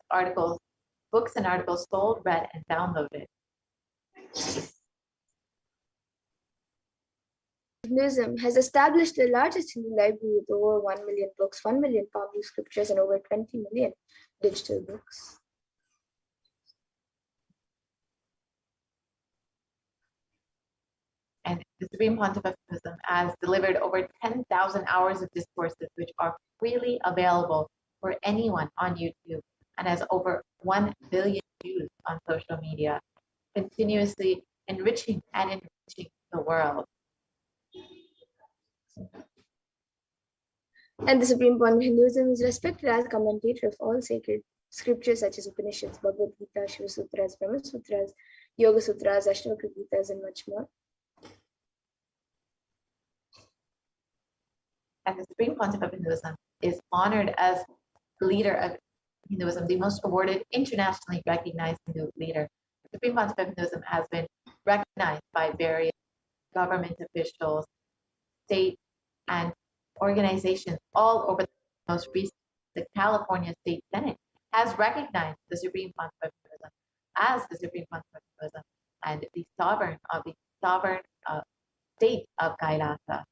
and articles sold, read, and downloaded. Hinduism has established the largest Hindu library with over 1 million books, 1 million Pali scriptures, and over 20 million digital books. And the Supreme Pontiff of Hinduism has delivered over 10,000 hours of discourses, which are freely available for anyone on YouTube, and has over 1 billion views on social media, continuously enriching and enriching the world. And the Supreme Pontiff of Hinduism is respected as a commentator of all sacred scriptures such as Upanishads, Bhagavad Gita, Shiva Sutras, Brahma Sutras, Yoga Sutras, Ashtavakra Gitas, and much more. And the Supreme Pontiff of Hinduism is honored as leader of Hinduism, the most awarded, internationally recognized Hindu leader. The Supreme Pontiff of Hinduism has been recognized by various government officials, state and organizations all over the most recent. The California State Senate has recognized the Supreme Pontiff of Hinduism as the Supreme Pontiff of Hinduism and the sovereign of the sovereign state of Kailasa.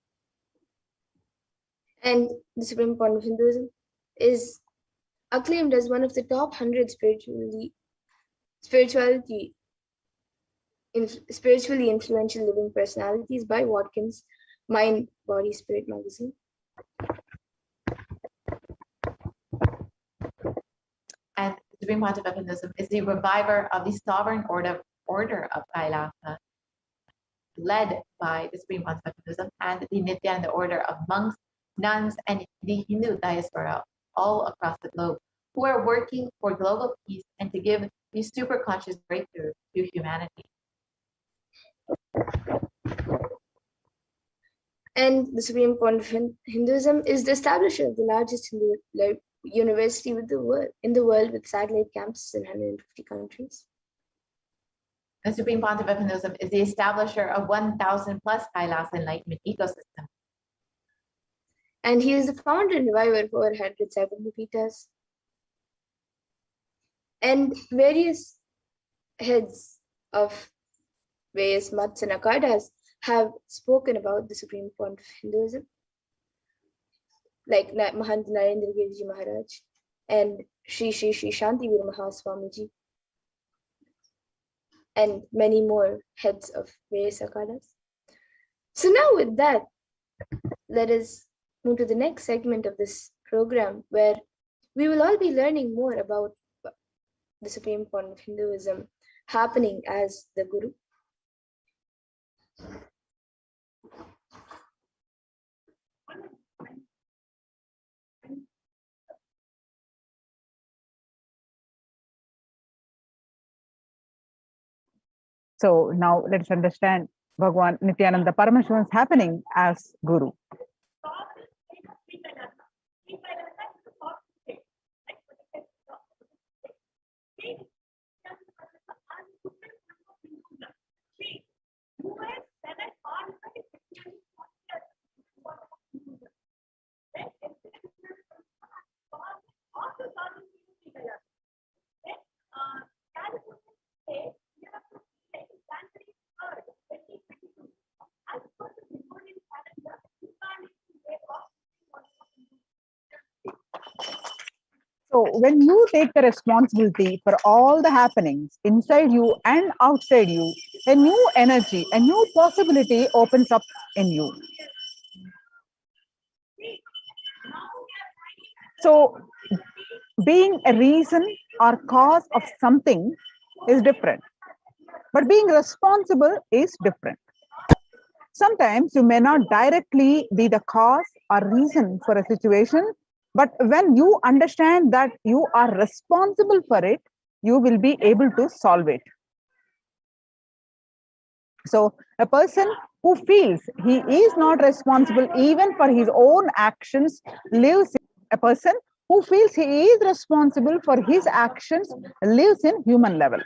And the Supreme Pontiff of Hinduism is acclaimed as one of the top 100 spiritually influential living personalities by Watkins Mind, Body, Spirit magazine. And the Supreme Pontiff of Hinduism is the reviver of the sovereign order of Kailasa, led by the Supreme Pontiff of Hinduism and the Nithyananda order of monks, nuns, and the Hindu diaspora all across the globe, who are working for global peace and to give the super conscious breakthrough to humanity. And the Supreme Pontiff of Hinduism is the establisher of the largest Hindu university in the world with satellite campuses in 150 countries. The Supreme Pontiff of Hinduism is the establisher of 1,000 plus Kailasa enlightenment ecosystem. And he is the founder and reviver of over 100 Cyberpitas. And various heads of various maths and akhadas have spoken about the Supreme Pontiff of Hinduism, like Mahant Narendra Giriji Maharaj and Sri Shanti Veer Mahaswamiji, and many more heads of various akhadas. So now with that, let us move to the next segment of this program, where we will all be learning more about the Supreme Pontiff of Hinduism happening as the Guru. So now let's understand Bhagwan Nithyananda Paramashivam happening as Guru. So when you take the responsibility for all the happenings inside you and outside you, a new energy, a new possibility opens up in you. So being a reason or cause of something is different, but being responsible is different. Sometimes you may not directly be the cause or reason for a situation, but when you understand that you are responsible for it, you will be able to solve it. So a person who feels he is not responsible even for his own actions lives in a person who feels he is responsible for his actions lives in human level.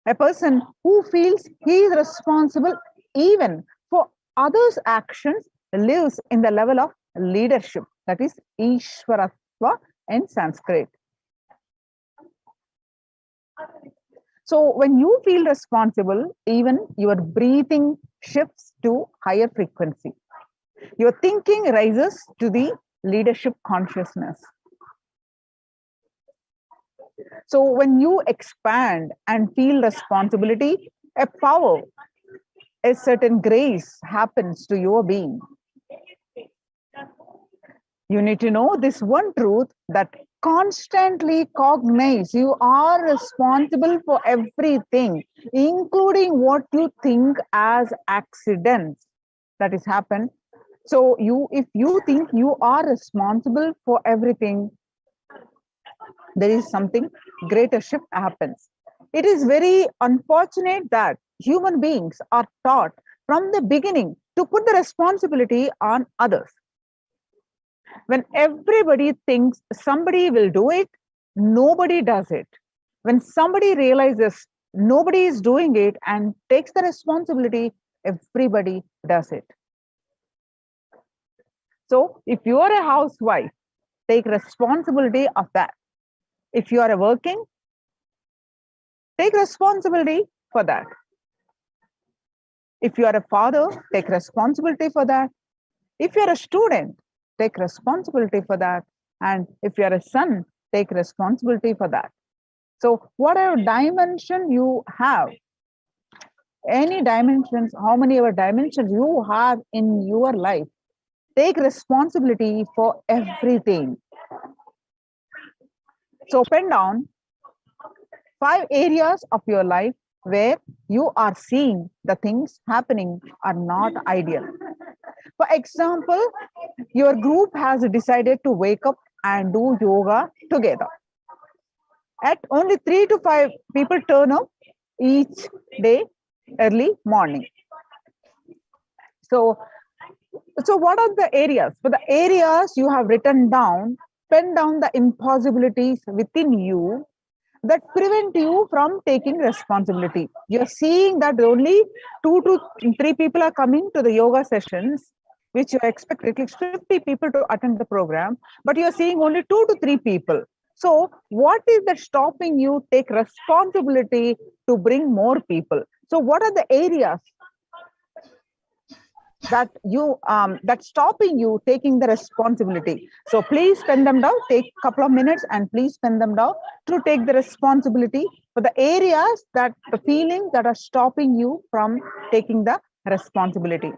A person who feels he is responsible even for others' actions lives in the level of leadership, that is Ishvaratva in Sanskrit. So when you feel responsible, even your breathing shifts to higher frequency. Your thinking rises to the leadership consciousness. So when you expand and feel responsibility, a power, a certain grace happens to your being. You need to know this one truth, that constantly cognize you are responsible for everything, including what you think as accidents that has happened. So if you think you are responsible for everything, there is something greater shift happens. It is very unfortunate that human beings are taught from the beginning to put the responsibility on others. When everybody thinks somebody will do it, nobody does it. When somebody realizes nobody is doing it and takes the responsibility, everybody does it. So if you are a housewife, take responsibility of that. If you are working, take responsibility for that. If you are a father, take responsibility for that. If you are a student, take responsibility for that. And if you are a son, take responsibility for that. So whatever dimension you have, any dimensions, how many ever dimensions you have in your life, take responsibility for everything. So pen down 5 areas of your life where you are seeing the things happening are not ideal. For example, your group has decided to wake up and do yoga together. At only 3 to 5 people turn up each day early morning. So what are the areas? For the areas you have written down, pen down the impossibilities within you that prevent you from taking responsibility. You're seeing that only 2 to 3 people are coming to the yoga sessions, which you expect at least 50 people to attend the program, but you're seeing only 2 to 3 people. So what is that stopping you take responsibility to bring more people? So what are the areas that that's stopping you taking the responsibility? So please pen them down, take a couple of minutes and please pen them down to take the responsibility for the areas, that the feelings that are stopping you from taking the responsibility.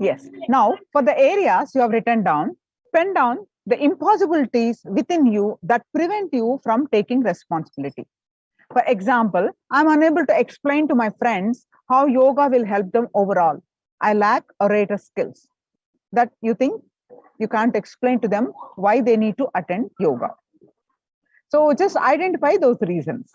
Yes. Now, for the areas you have written down, pen down the impossibilities within you that prevent you from taking responsibility. For example, I'm unable to explain to my friends how yoga will help them overall. I lack orator skills. That you think you can't explain to them why they need to attend yoga. So just identify those reasons.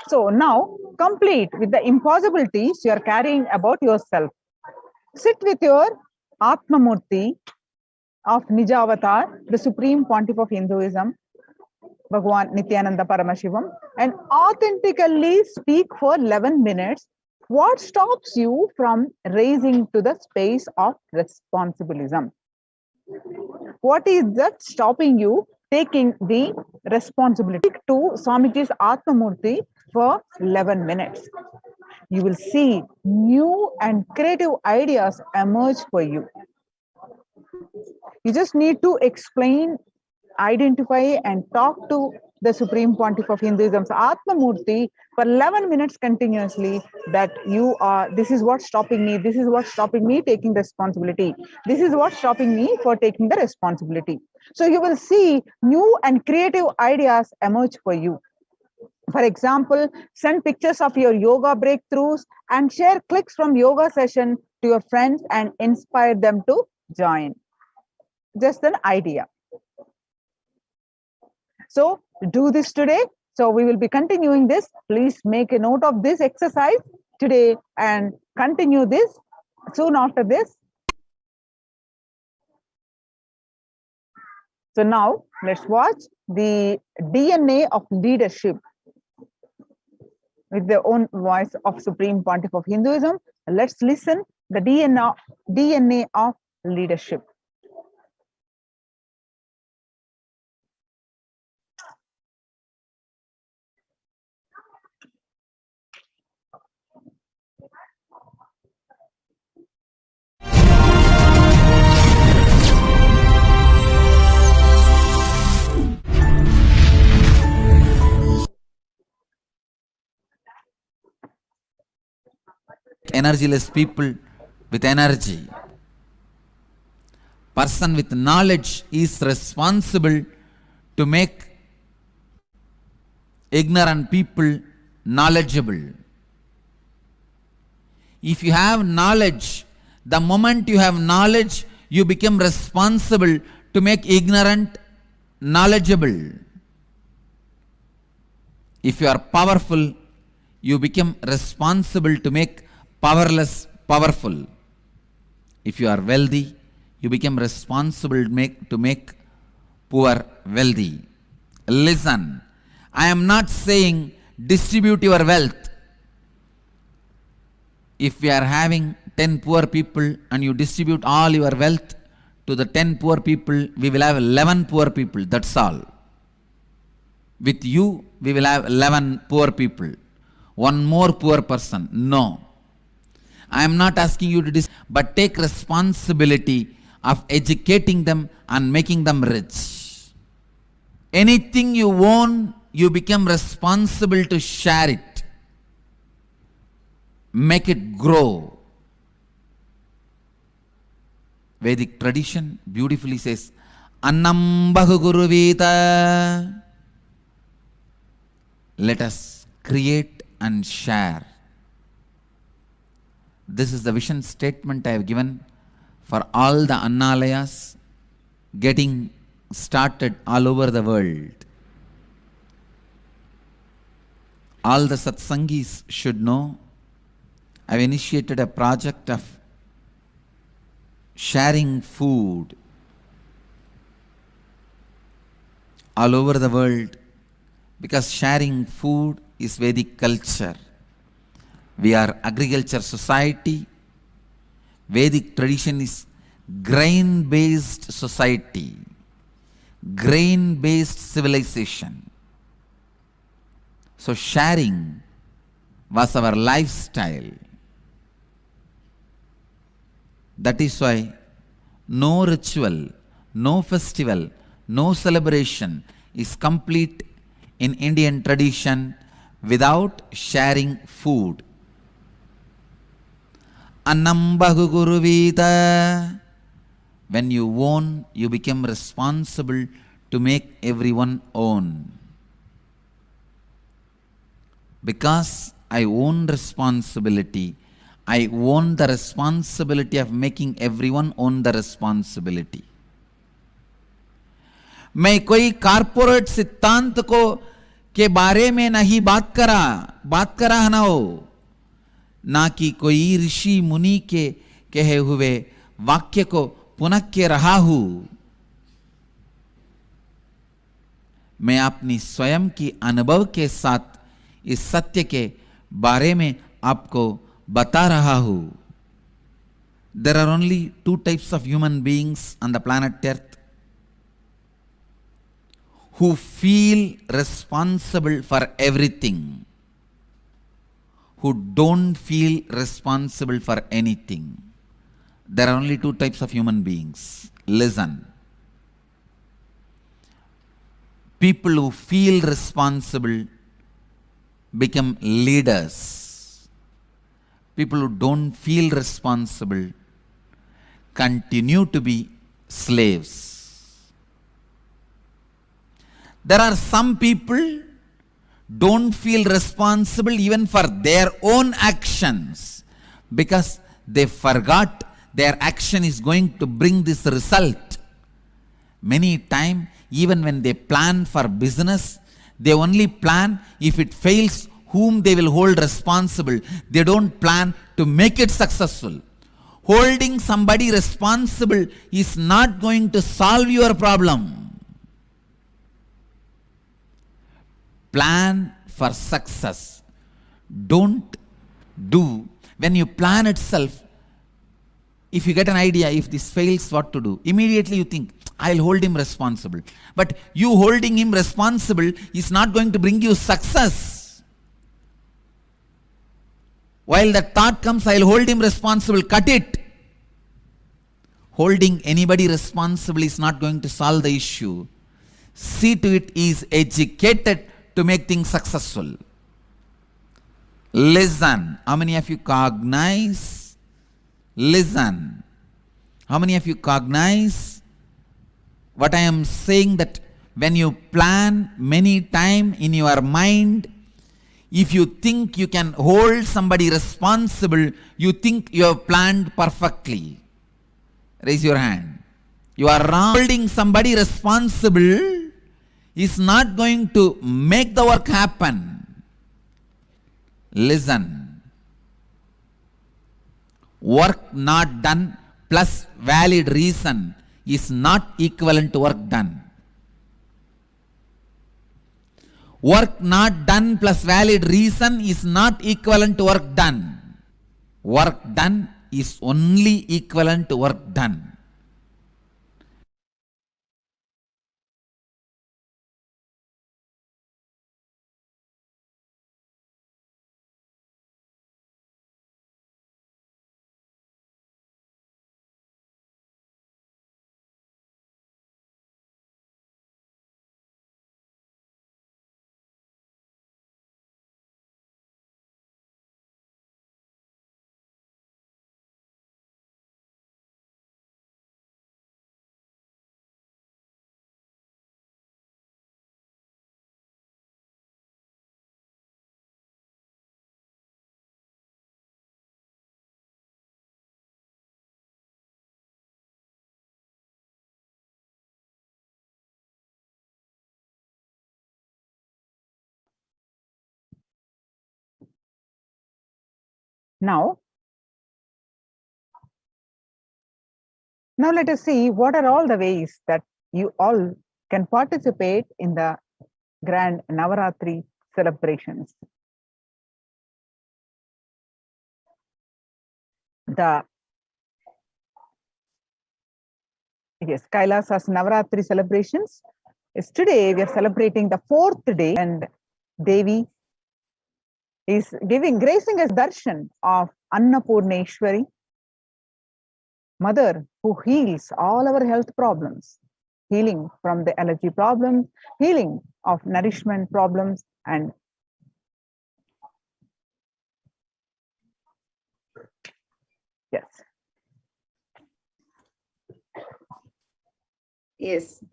So now complete with the impossibilities you are carrying about yourself. Sit with your Atmamurti of Nijavatar, the Supreme Pontiff of Hinduism, Bhagwan Nithyananda Paramashivam, and authentically speak for 11 minutes. What stops you from raising to the space of responsibilism? What is that stopping you taking the responsibility to Swamiji's Atmamurti for 11 minutes? You will see new and creative ideas emerge for you. You just need to explain, identify, and talk to the Supreme Pontiff of Hinduism's Atmamurti for 11 minutes continuously, that you are, this is what's stopping me, this is what's stopping me taking responsibility, this is what's stopping me for taking the responsibility. So you will see new and creative ideas emerge for you. For example, send pictures of your yoga breakthroughs and share clips from yoga session to your friends and inspire them to join. Just an idea. So do this today. So we will be continuing this. Please make a note of this exercise today and continue this soon after this. So now let's watch the DNA of leadership with the own voice of Supreme Pontiff of Hinduism. Let's listen the DNA of leadership. Energyless people with energy. Person with knowledge is responsible to make ignorant people knowledgeable. If you have knowledge, the moment you have knowledge, you become responsible to make ignorant knowledgeable. If you are powerful, you become responsible to make powerless powerful. If you are wealthy, you become responsible to make poor wealthy. Listen, I am not saying distribute your wealth. If we are having 10 poor people and you distribute all your wealth to the 10 poor people, we will have 11 poor people, that's all. With you, we will have 11 poor people. One more poor person. No. I am not asking you to but take responsibility of educating them and making them rich. Anything you own, you become responsible to share it. Make it grow. Vedic tradition beautifully says, Annam Bahu Guruvita. Let us create and share. This is the vision statement I have given for all the Annalayas getting started all over the world. All the Satsangis should know I have initiated a project of sharing food all over the world, because sharing food is Vedic culture. We are agriculture society. Vedic tradition is grain-based society, grain-based civilization. So sharing was our lifestyle. That is why no ritual, no festival, no celebration is complete in Indian tradition without sharing food. Annam bahu guruvita. When you own, you become responsible to make everyone own. Because I own responsibility, I own the responsibility of making everyone own the responsibility. मैं कोई corporate सिद्धांत को के बारे में नहीं बात करा है ना हो, ना कि कोई ऋषि मुनि के कहे हुए वाक्य को पुनः के रहा हूं. मैं अपनी स्वयं की अनुभव के साथ इस सत्य के बारे में आपको बता रहा हूं. There are only two types of human beings on the planet Earth who feel responsible for everything, who don't feel responsible for anything. There are only two types of human beings. Listen. People who feel responsible become leaders. People who don't feel responsible continue to be slaves. There are some people don't feel responsible even for their own actions because they forgot their action is going to bring this result. Many times, even when they plan for business, they only plan if it fails, whom they will hold responsible. They don't plan to make it successful. Holding somebody responsible is not going to solve your problem. Plan for success. Don't do. When you plan itself, if you get an idea, if this fails, what to do? Immediately you think, I'll hold him responsible. But you holding him responsible is not going to bring you success. While that thought comes, I'll hold him responsible, cut it. Holding anybody responsible is not going to solve the issue. See to it he is educated to make things successful. Listen. How many of you cognize? Listen. How many of you cognize what I am saying, that when you plan many times in your mind, if you think you can hold somebody responsible, you think you have planned perfectly. Raise your hand. You are wrong. Holding somebody responsible is not going to make the work happen. Listen. Work not done plus valid reason is not equivalent to work done. Work not done plus valid reason is not equivalent to work done. Work done is only equivalent to work done. Now let us see what are all the ways that you all can participate in the grand Navaratri celebrations. the Kailasa'S Navaratri celebrations. Yes, today we are celebrating the 4th day, and Devi is gracing us darshan of Annapurneshwari, Mother who heals all our health problems, healing from the allergy problems, healing of nourishment problems, and yes. Yes.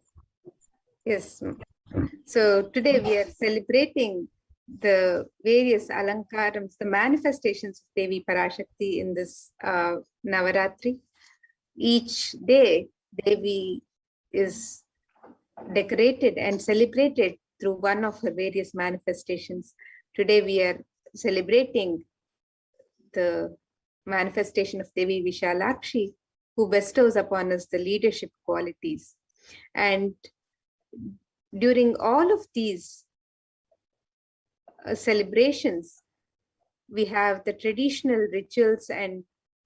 Yes. So today we are celebrating the various alankarams, the manifestations of Devi Parashakti in this Navaratri. Each day, Devi is decorated and celebrated through one of her various manifestations. Today we are celebrating the manifestation of Devi Vishalakshi, who bestows upon us the leadership qualities. And during all of these celebrations, we have the traditional rituals and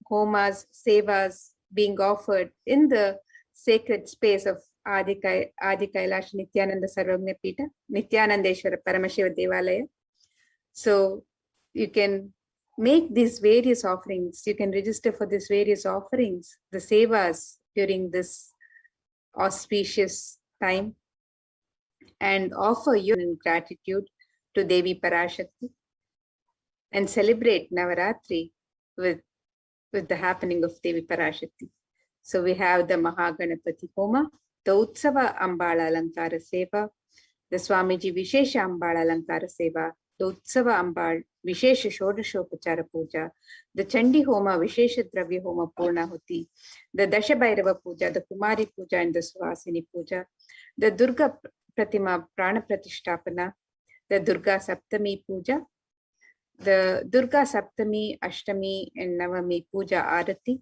homas, sevas being offered in the sacred space of Adi Kailasa'S Nithyananda Sarvagnyapita, Nithyanandeshwara Paramashiva Devalaya. So you can make these various offerings. You can register for these various offerings, the sevas during this auspicious time, and offer your gratitude to Devi Parashakti and celebrate Navaratri with the happening of Devi Parashakti. So we have the Mahaganapati Homa, the Utsava Ambala Alankara Seva, the Swamiji Vishesha Ambala Alankara Seva, the Utsava Ambal Vishesha Shodashopachara Puja, the Chandi Homa Vishesha Dravya Homa Purnahuti, the Dashabhairava Puja, the Kumari Puja and the Suhasini Puja, the Durga Pratima Prana Pratishtapana, the Durga Saptami Puja, the Durga Saptami, Ashtami and Navami Puja Arati,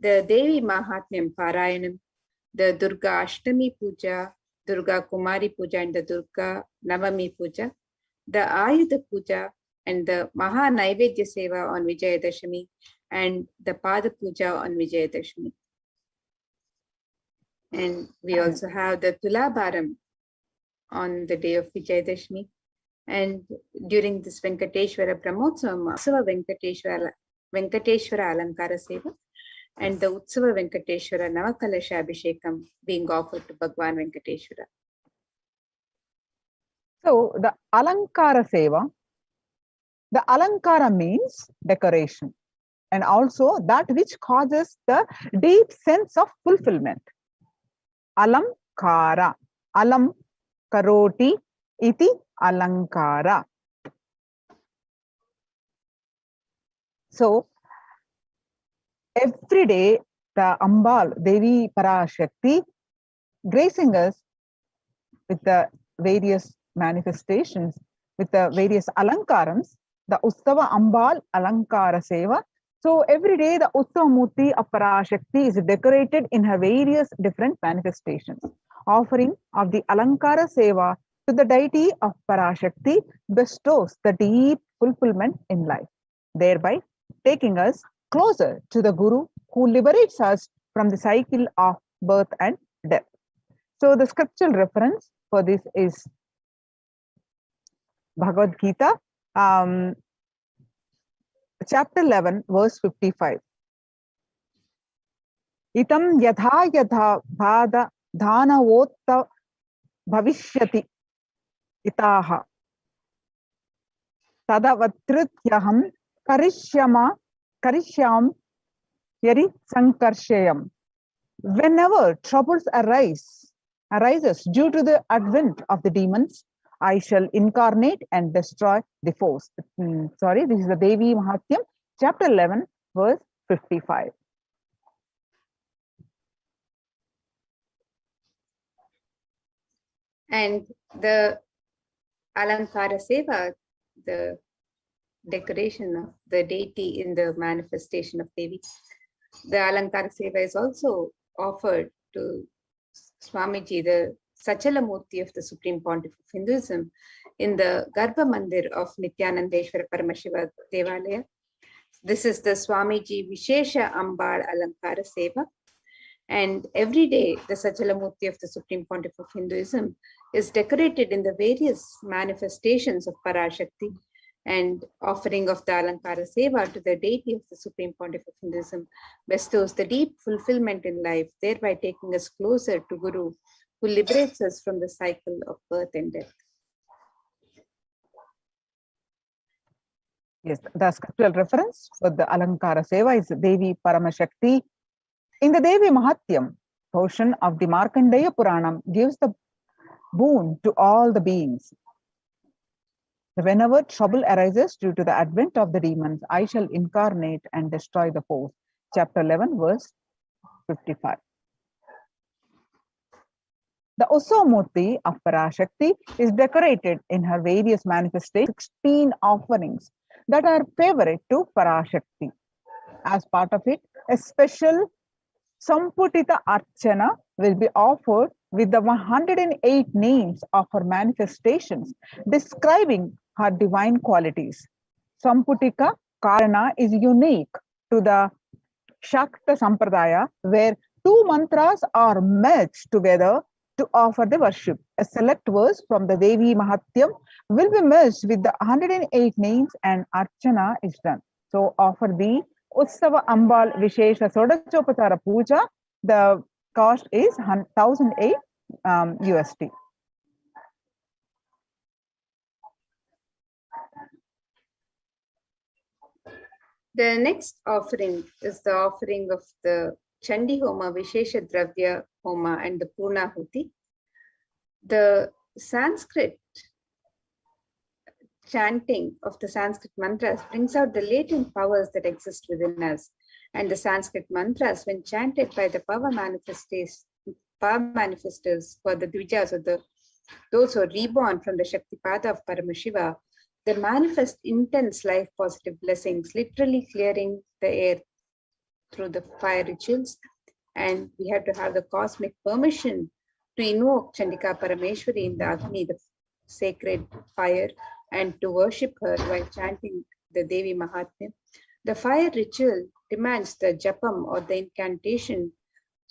the Devi Mahatmyam Parayanam, the Durga Ashtami Puja, Durga Kumari Puja and the Durga Navami Puja, the Ayudha Puja and the Maha Naivedya Seva on Vijayadashami and the Pada Puja on Vijayadashami. And we also have the Tulabharam on the day of Vijayadashami. And during this Venkateshwara Brahmotsava, Utsava Venkateshwara Alankara Seva and the Utsava Venkateshwara Navakalasha Abhishekam being offered to Bhagwan Venkateshwara. So the Alankara Seva, the Alankara means decoration and also that which causes the deep sense of fulfillment. Alamkara, alam karoti iti alankara. So every day the Ambal, Devi Parashakti, gracing us with the various manifestations, with the various alankarams, the Uttava Ambal Alankara Seva. So every day the Uttava Murti of Parashakti is decorated in her various different manifestations. Offering of the Alankara Seva to the deity of Parashakti bestows the deep fulfillment in life, thereby taking us closer to the Guru who liberates us from the cycle of birth and death. So the scriptural reference for this is Bhagavad Gita, chapter 11, verse 55. Itam yatha yatha bhada dhanavotta bhavishyati itaha tadavatrityaham karishyam yari sankarshayam. Whenever troubles arises due to the advent of the demons, I shall incarnate and destroy the force. Sorry, this is the Devi Mahatyam, chapter 11, verse 55. And the Alankara Seva, the decoration of the deity in the manifestation of Devi. The Alankara Seva is also offered to Swamiji, the Sachala Murti of the Supreme Pontiff of Hinduism, in the Garbha Mandir of Nithyanandeshwara Paramashiva Devalaya. This is the Swamiji Vishesha Ambal Alankara Seva. And every day, the Sachalamurti of the Supreme Pontiff of Hinduism is decorated in the various manifestations of Parashakti, and offering of the Alankara Seva to the deity of the Supreme Pontiff of Hinduism bestows the deep fulfillment in life, thereby taking us closer to Guru, who liberates us from the cycle of birth and death. Yes, the scriptural reference for the Alankara Seva is Devi Paramashakti. In the Devi Mahatyam portion of the Markandeya Puranam gives the boon to all the beings. Whenever trouble arises due to the advent of the demons, I shall incarnate and destroy the foes. Chapter 11, verse 55. The Usomurti of Parashakti is decorated in her various manifestations, 16 offerings that are favorite to Parashakti. As part of it, a special Samputita Archana will be offered with the 108 names of her manifestations describing her divine qualities. Samputika Karana is unique to the Shakta Sampradaya, where two mantras are merged together to offer the worship. A select verse from the Devi Mahatyam will be merged with the 108 names and Archana is done. So offer the Utsava Ambal Vishesha Sodachopachara Puja. The cost is 1,008 USD. The next offering is the offering of the Chandi Homa, Vishesha Dravya Homa, and the Purnahuti. The Sanskrit chanting of the Sanskrit mantras brings out the latent powers that exist within us. And the Sanskrit mantras, when chanted by the power manifestors for the Dvijas, or those who are reborn from the Shaktipada of Paramashiva, they manifest intense life positive blessings, literally clearing the air through the fire rituals. And we have to have the cosmic permission to invoke Chandika Parameshwari in the Agni, the sacred fire, and to worship her while chanting the Devi Mahatmya. The fire ritual demands the japam, or the incantation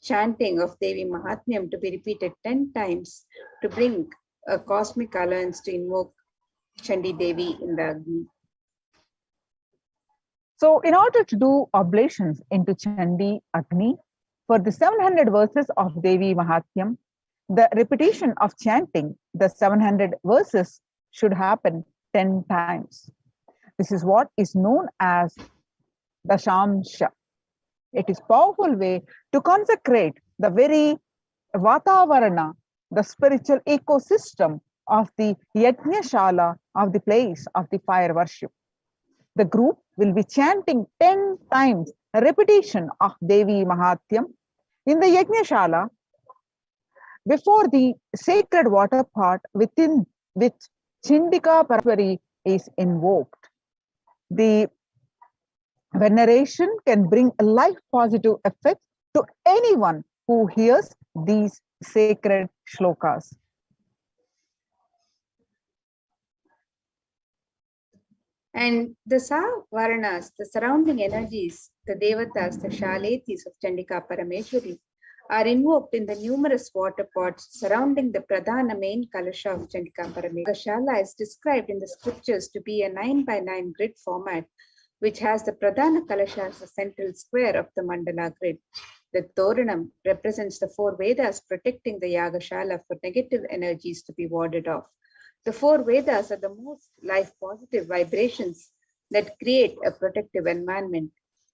chanting of Devi Mahatmyam, to be repeated 10 times to bring a cosmic alliance to invoke Chandi Devi in the Agni. So in order to do oblations into Chandi Agni, for the 700 verses of Devi Mahatmyam, the repetition of chanting the 700 verses should happen 10 times. This is what is known as the Shamsha. It is a powerful way to consecrate the very Vatavarana, the spiritual ecosystem of the Yajna of the place of the fire worship. The group will be chanting 10 times a repetition of Devi Mahatyam in the Yajna before the sacred water pot within which Chindika Parameshwari is invoked. The veneration can bring a life positive effect to anyone who hears these sacred shlokas. And the Savaranas, the surrounding energies, the Devatas, the Shaletis of Chandika Parameshwari, are invoked in the numerous water pots surrounding the Pradhana main Kalasha of Chandika Parameshwari. The Shala is described in the scriptures to be a 9x9 grid format, which has the Pradhana Kalasha as the central square of the Mandala grid. The Toranam represents the 4 Vedas protecting the Yagashala for negative energies to be warded off. The 4 Vedas are the most life-positive vibrations that create a protective environment.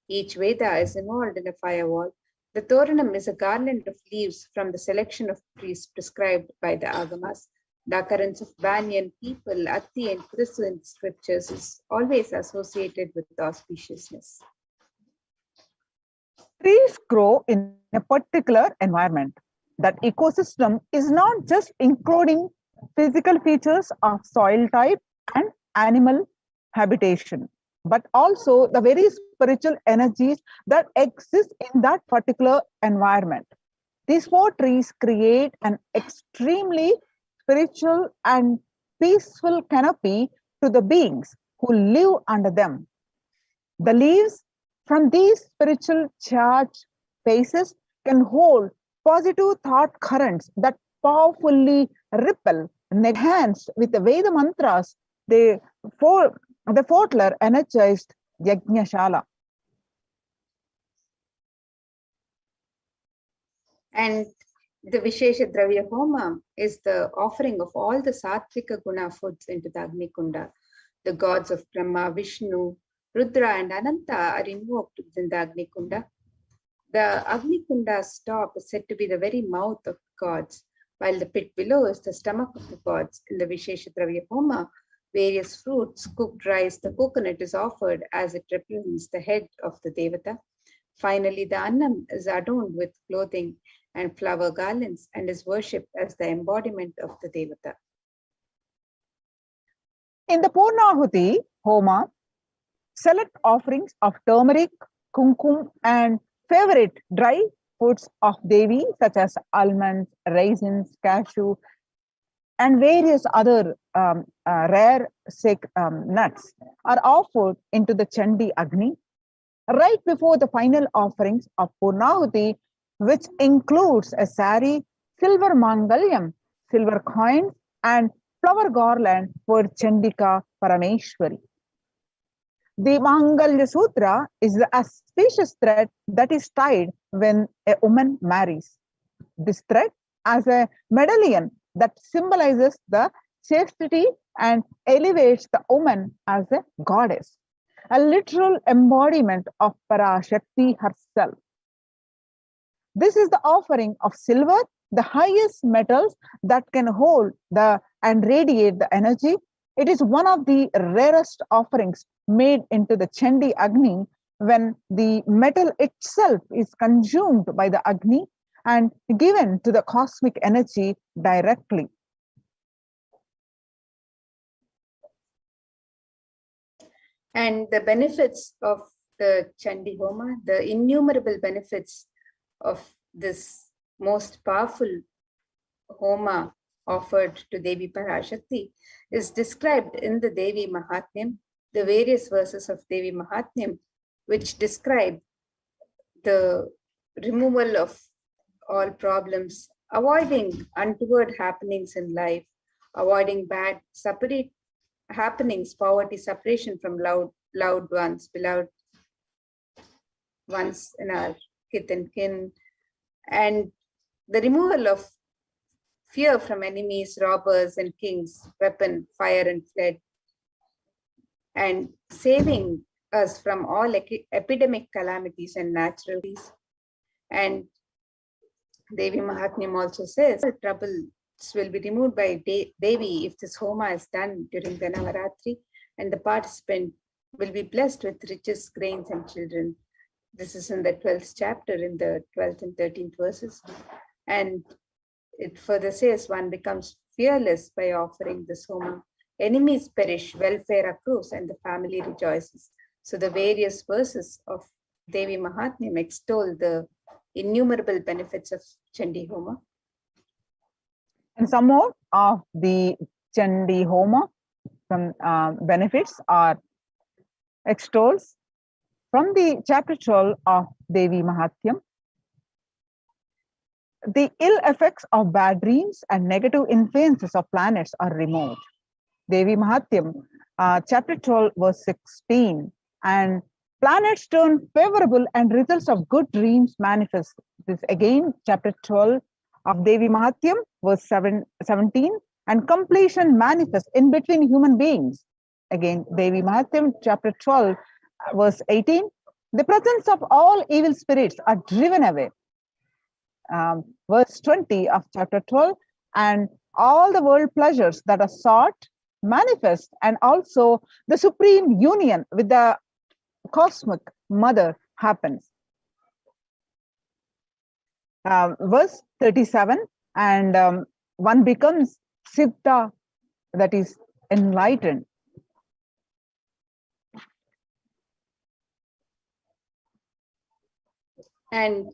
Each Veda is involved in a firewall. The Toranam is a garland of leaves from the selection of trees prescribed by the Agamas. The occurrence of banyan, peepal, atti, and kurisu in scriptures is always associated with auspiciousness. Trees grow in a particular environment. That ecosystem is not just including physical features of soil type and animal habitation, but also the very spiritual energies that exist in that particular environment. These 4 trees create an extremely spiritual and peaceful canopy to the beings who live under them. The leaves from these spiritual charged spaces can hold positive thought currents that powerfully ripple, enhanced with the Veda mantras. The Fortler energized Yajnashala. And the Vishesha Dravya Homa is the offering of all the Sattvika Guna foods into the Agni Kunda. The gods of Brahma, Vishnu, Rudra and Ananta are invoked within the Agni Kunda. The Agni Kunda's top is said to be the very mouth of gods, while the pit below is the stomach of the gods. In the Vishesha Dravya Homa, various fruits, cooked rice, the coconut is offered as it represents the head of the Devata. Finally, the Annam is adorned with clothing and flower garlands and is worshipped as the embodiment of the Devata. In the Purnahuti Homa, select offerings of turmeric, kumkum, and favorite dry foods of Devi, such as almonds, raisins, cashew, and various other rare nuts, are offered into the Chandi Agni right before the final offerings of Purnahuti, which includes a sari, silver mangalyam, silver coins, and flower garland for Chandika Parameshwari. The Mangalya Sutra is the auspicious thread that is tied when a woman marries. This thread as a medallion that symbolizes the chastity and elevates the woman as a goddess, a literal embodiment of Parashakti herself. This is the offering of silver, the highest metals that can hold and radiate the energy. It is one of the rarest offerings made into the Chandi Agni when the metal itself is consumed by the Agni and given to the cosmic energy directly. And the benefits of the Chandi Homa, the innumerable benefits of this most powerful Homa offered to Devi Parashakti is described in the Devi Mahatmyam, the various verses of Devi Mahatmyam, which describe the removal of all problems, avoiding untoward happenings in life, avoiding bad separate happenings, poverty, separation from loved ones, beloved ones in our kith and kin, and the removal of fear from enemies, robbers and kings, weapon, fire and flood, and saving us from all epidemic calamities and natural diseases. And Devi Mahatmyam also says troubles will be removed by Devi if this Homa is done during the Navaratri, and the participant will be blessed with riches, grains and children. This is in the 12th chapter, in the 12th and 13th verses. And it further says one becomes fearless by offering this Homa. Enemies perish, welfare accrues, and the family rejoices. So the various verses of Devi Mahatmyam extol the innumerable benefits of Chandi Homa. And some more of the Chandi Homa, some benefits are extols from the chapter 12 of Devi Mahatmyam. The ill effects of bad dreams and negative influences of planets are removed. Devi Mahatmyam, chapter 12, verse 16. And planets turn favorable and results of good dreams manifest. This again, chapter 12 of Devi Mahatmyam, verse 17. And completion manifests in between human beings. Again, Devi Mahatmyam, chapter 12, verse 18. The presence of all evil spirits are driven away. Verse 20 of chapter 12. And all the world pleasures that are sought manifest, and also the supreme union with the cosmic mother happens. Verse 37, and one becomes Siddha, that is enlightened. And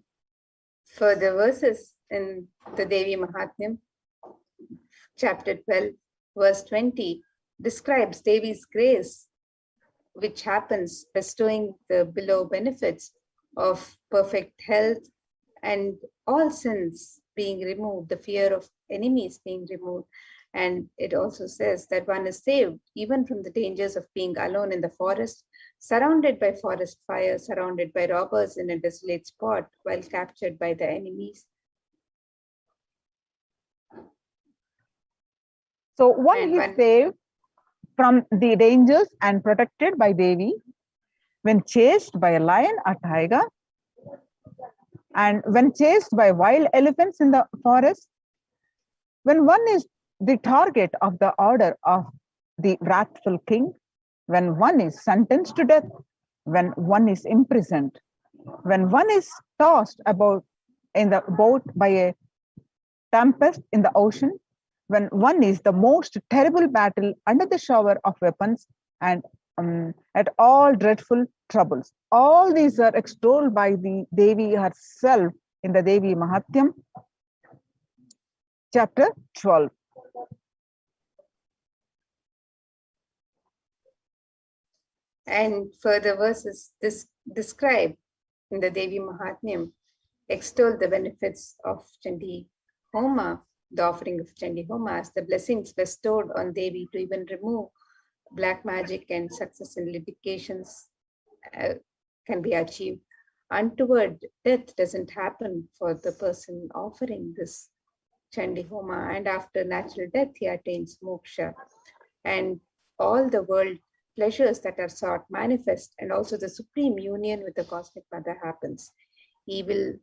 further verses in the Devi Mahatmyam, chapter 12, verse 20, describes Devi's grace which happens bestowing the below benefits of perfect health and all sins being removed, the fear of enemies being removed. And it also says that one is saved even from the dangers of being alone in the forest, surrounded by forest fire, surrounded by robbers in a desolate spot, while captured by the enemies. So one is saved from the dangers and protected by Devi when chased by a lion or tiger, and when chased by wild elephants in the forest, when one is the target of the order of the wrathful king, when one is sentenced to death, when one is imprisoned, when one is tossed about in the boat by a tempest in the ocean, when one is the most terrible battle under the shower of weapons and at all dreadful troubles. All these are extolled by the Devi herself in the Devi Mahatyam, chapter 12. And further verses describe in the Devi Mahatmyam extol the benefits of Chandi Homa, the offering of Chandi Homa, as the blessings bestowed on Devi to even remove black magic and success in litigations can be achieved. Untoward death doesn't happen for the person offering this Chandi Homa, and after natural death he attains moksha, and all the world pleasures that are sought manifest, and also the supreme union with the cosmic mother happens. Evil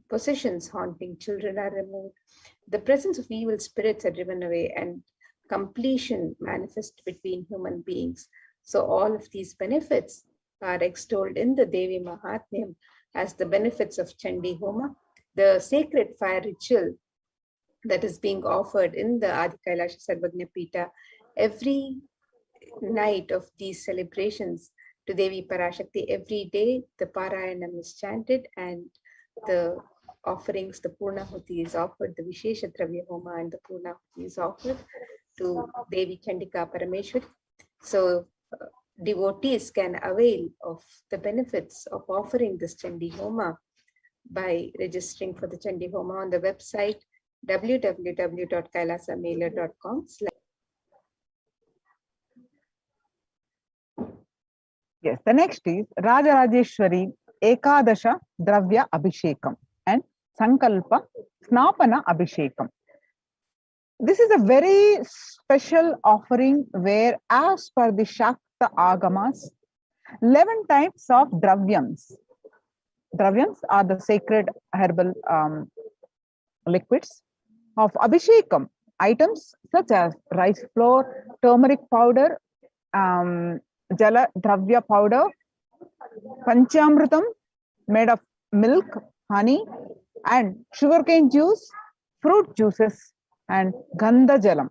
possessions haunting children are removed, the presence of evil spirits are driven away, and completion manifests between human beings. So all of these benefits are extolled in the Devi Mahatmyam as the benefits of Chandi Homa, the sacred fire ritual that is being offered in the Adi Kailasha Sarvagna Pita every night of these celebrations to Devi Parashakti. Every day the Parayanam is chanted and the offerings, the Purnahuti is offered, the Vishesha Dravya Homa and the Purnahuti is offered to Devi Chandika Parameshwari. So devotees can avail of the benefits of offering this Chandi Homa by registering for the Chandi Homa on the website www.kailasamailer.com. Yes, the next is Rajarajeshwari Ekadasha Dravya Abhishekam and Sankalpa Snapana Abhishekam. This is a very special offering where, as per the Shakta Agamas, 11 types of dravyams. Dravyams are the sacred herbal liquids of Abhishekam, items such as rice flour, turmeric powder, Jala Dravya powder, Panchamritam made of milk, honey, and sugarcane juice, fruit juices, and Gandha Jalam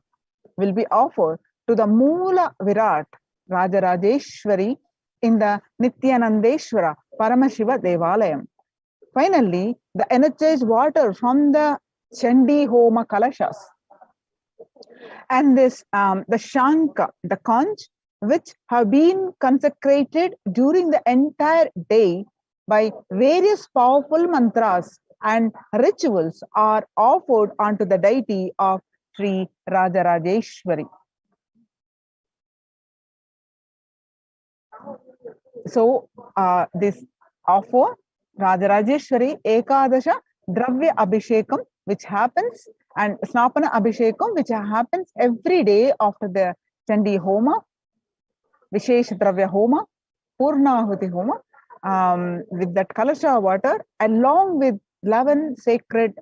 will be offered to the Moola Virat Rajarajeshwari in the Nithyanandeshwara Paramashiva Devalayam. Finally, the energized water from the Chandi Homa Kalashas and this the Shanka, the conch, which have been consecrated during the entire day by various powerful mantras and rituals, are offered onto the deity of Sri Rajarajeshwari. So this offer Rajarajeshwari Ekadasha Dravya Abhishekam, which happens, and Snapana Abhishekam, which happens every day after the Chandi Homa, Vishesha Dravya Homa, Purnahuti Homa, with that Kalasha water, along with 11 sacred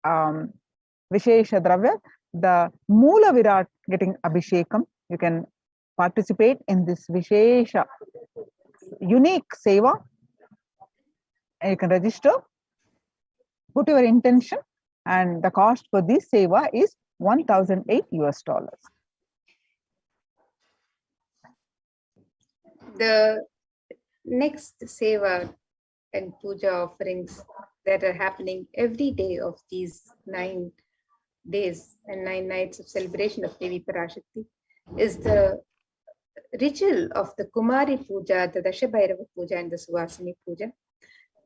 Vishesha Dravya, the Moola Virat getting Abhishekam. You can participate in this Vishesha unique seva. You can register, put your intention, and the cost for this seva is $1,008 US. The next seva and puja offerings that are happening every day of these 9 days and 9 nights of celebration of Devi Parashakti is the ritual of the Kumari Puja, the Dashabhairava Puja, and the Suvasini Puja.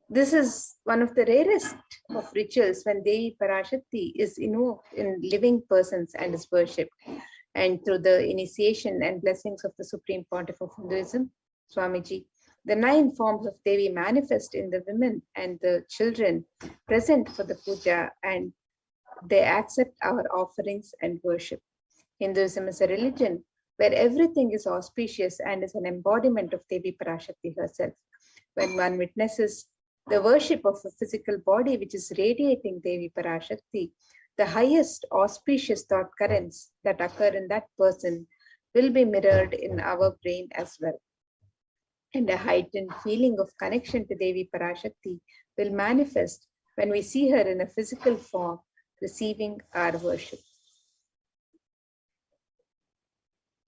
This is one of the rarest of rituals when Devi Parashakti is invoked in living persons and is worshipped. And through the initiation and blessings of the Supreme Pontiff of Hinduism, Swamiji, the 9 forms of Devi manifest in the women and the children present for the puja, and they accept our offerings and worship. Hinduism is a religion where everything is auspicious and is an embodiment of Devi Parashakti herself. When one witnesses the worship of a physical body which is radiating Devi Parashakti, the highest auspicious thought currents that occur in that person will be mirrored in our brain as well. And a heightened feeling of connection to Devi Parashakti will manifest when we see her in a physical form receiving our worship.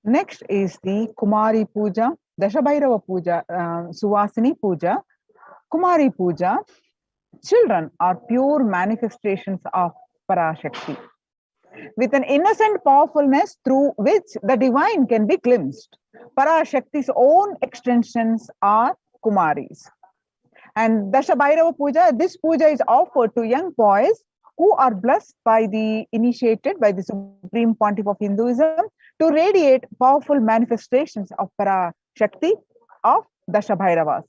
Next is the Kumari Puja, Dashabhairava Puja, Suvasini Puja, Kumari Puja. Children are pure manifestations of Parashakti, with an innocent powerfulness through which the divine can be glimpsed. Parashakti's own extensions are Kumaris. And Dashabhairava Puja, this puja is offered to young boys who are blessed by the initiated by the Supreme Pontiff of Hinduism to radiate powerful manifestations of Parashakti of Dashabhairavas.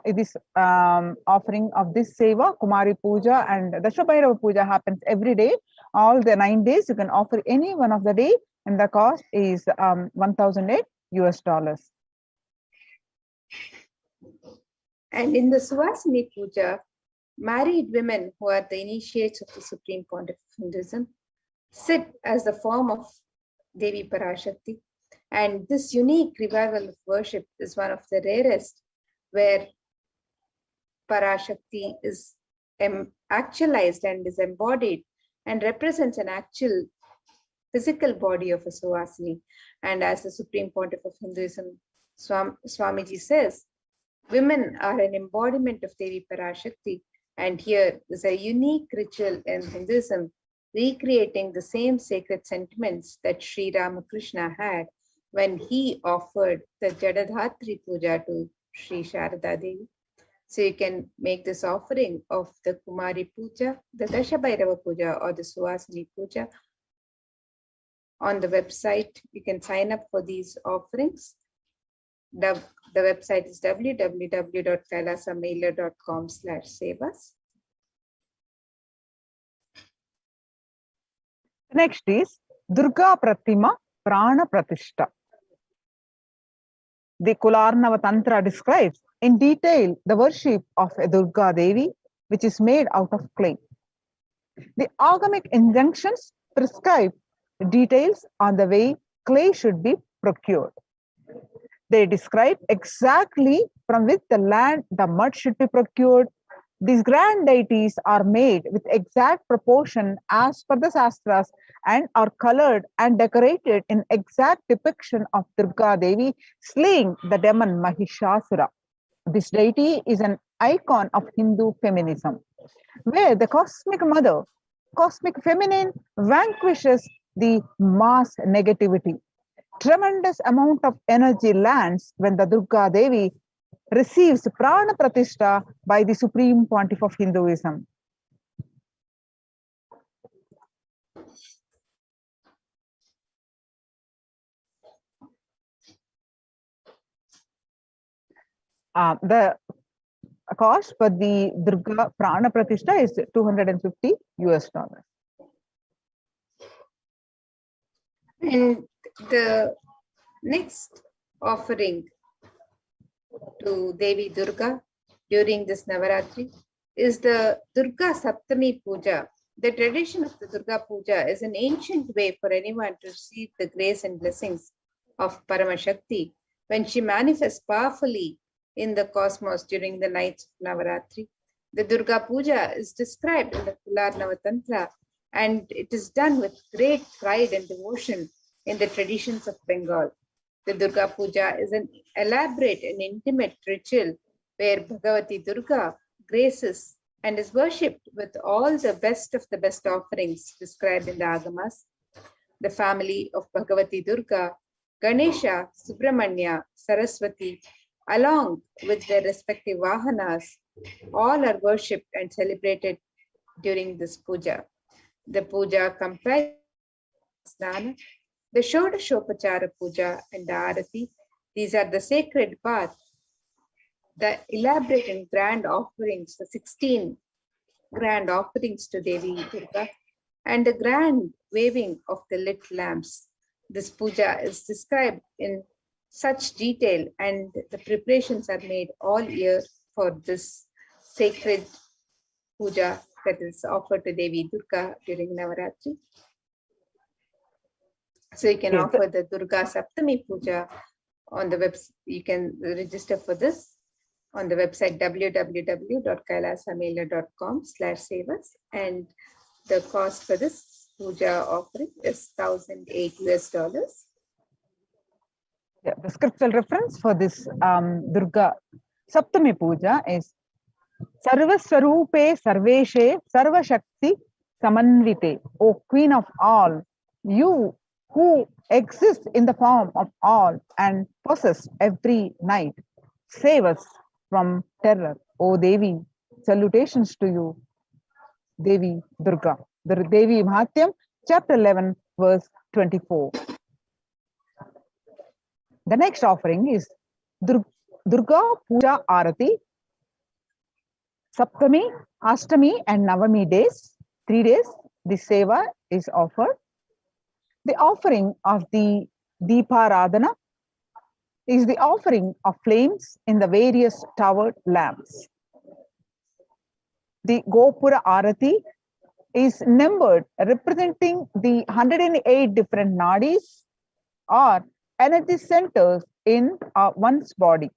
This offering of this seva, Kumari Puja and Dashabhairava Puja happens every day. All the 9 days, you can offer any one of the day, and the cost is $1,008. And in the Suvasini Puja, married women who are the initiates of the Supreme Pontiff of Hinduism sit as the form of Devi Parashakti. And this unique revival of worship is one of the rarest, where Parashakti is actualized and is embodied and represents an actual physical body of a Suvasini. And as the Supreme Pontiff of Hinduism, Swamiji says, women are an embodiment of Devi Parashakti. And here is a unique ritual in Hinduism, recreating the same sacred sentiments that Sri Ramakrishna had when he offered the Jadadhatri Puja to Sri Sharada Devi. So you can make this offering of the Kumari Puja, the Dashabhairava Puja, or the Suvasini Puja on the website. You can sign up for these offerings. The website is www.kailasamailer.com/sevas. Next is Durga Pratima Prana Pratishta. The Kularnava Tantra describes in detail the worship of a Durga Devi, which is made out of clay. The agamic injunctions prescribe details on the way clay should be procured. They describe exactly from which the land the mud should be procured. These grand deities are made with exact proportion as per the Shastras and are colored and decorated in exact depiction of Durga Devi slaying the demon Mahishasura. This deity is an icon of Hindu feminism, where the cosmic mother, cosmic feminine, vanquishes the mass negativity. Tremendous amount of energy lands when the Durga Devi receives Prana Pratishta by the Supreme Pontiff of Hinduism. The cost for the Durga Prana Pratishta is $250. And the next offering to Devi Durga during this Navaratri is the Durga Saptami Puja. The tradition of the Durga Puja is an ancient way for anyone to receive the grace and blessings of Paramashakti when she manifests powerfully in the cosmos during the nights of Navaratri. The Durga Puja is described in the Kularnava Tantra, and it is done with great pride and devotion in the traditions of Bengal. The Durga Puja is an elaborate and intimate ritual where Bhagavati Durga graces and is worshipped with all the best of the best offerings described in the Agamas. The family of Bhagavati Durga Ganesha, Subramanya, Saraswati, along with their respective Vahanas, all are worshipped and celebrated during this puja. The puja comprises Snana, the Shodashopachara puja, and the Arati. These are the sacred bath, the elaborate and grand offerings, the 16 grand offerings to Devi Durga, and the grand waving of the lit lamps. This puja is described in such detail, and the preparations are made all year for this sacred puja that is offered to Devi Durga during Navaratri. So you can offer the Durga Saptami puja on the website. You can register for this on the website www.kailasa'S and the cost for this puja offering is $1,008. Yeah, the scriptural reference for this Durga Saptami Puja is Sarvaswarupe Sarveshe Sarvashakti Samanvite, O Queen of all, you who exist in the form of all and possess every night, save us from terror, O Devi. Salutations to you, Devi Durga. The Devi Mahatyam, chapter 11, verse 24. The next offering is Durga Puja Arati, Saptami, Ashtami, and Navami days, 3 days. The seva is offered. The offering of the Deeparadhana is the offering of flames in the various towered lamps. The Gopura Arati is numbered representing the 108 different nadis or energy centers in one's body.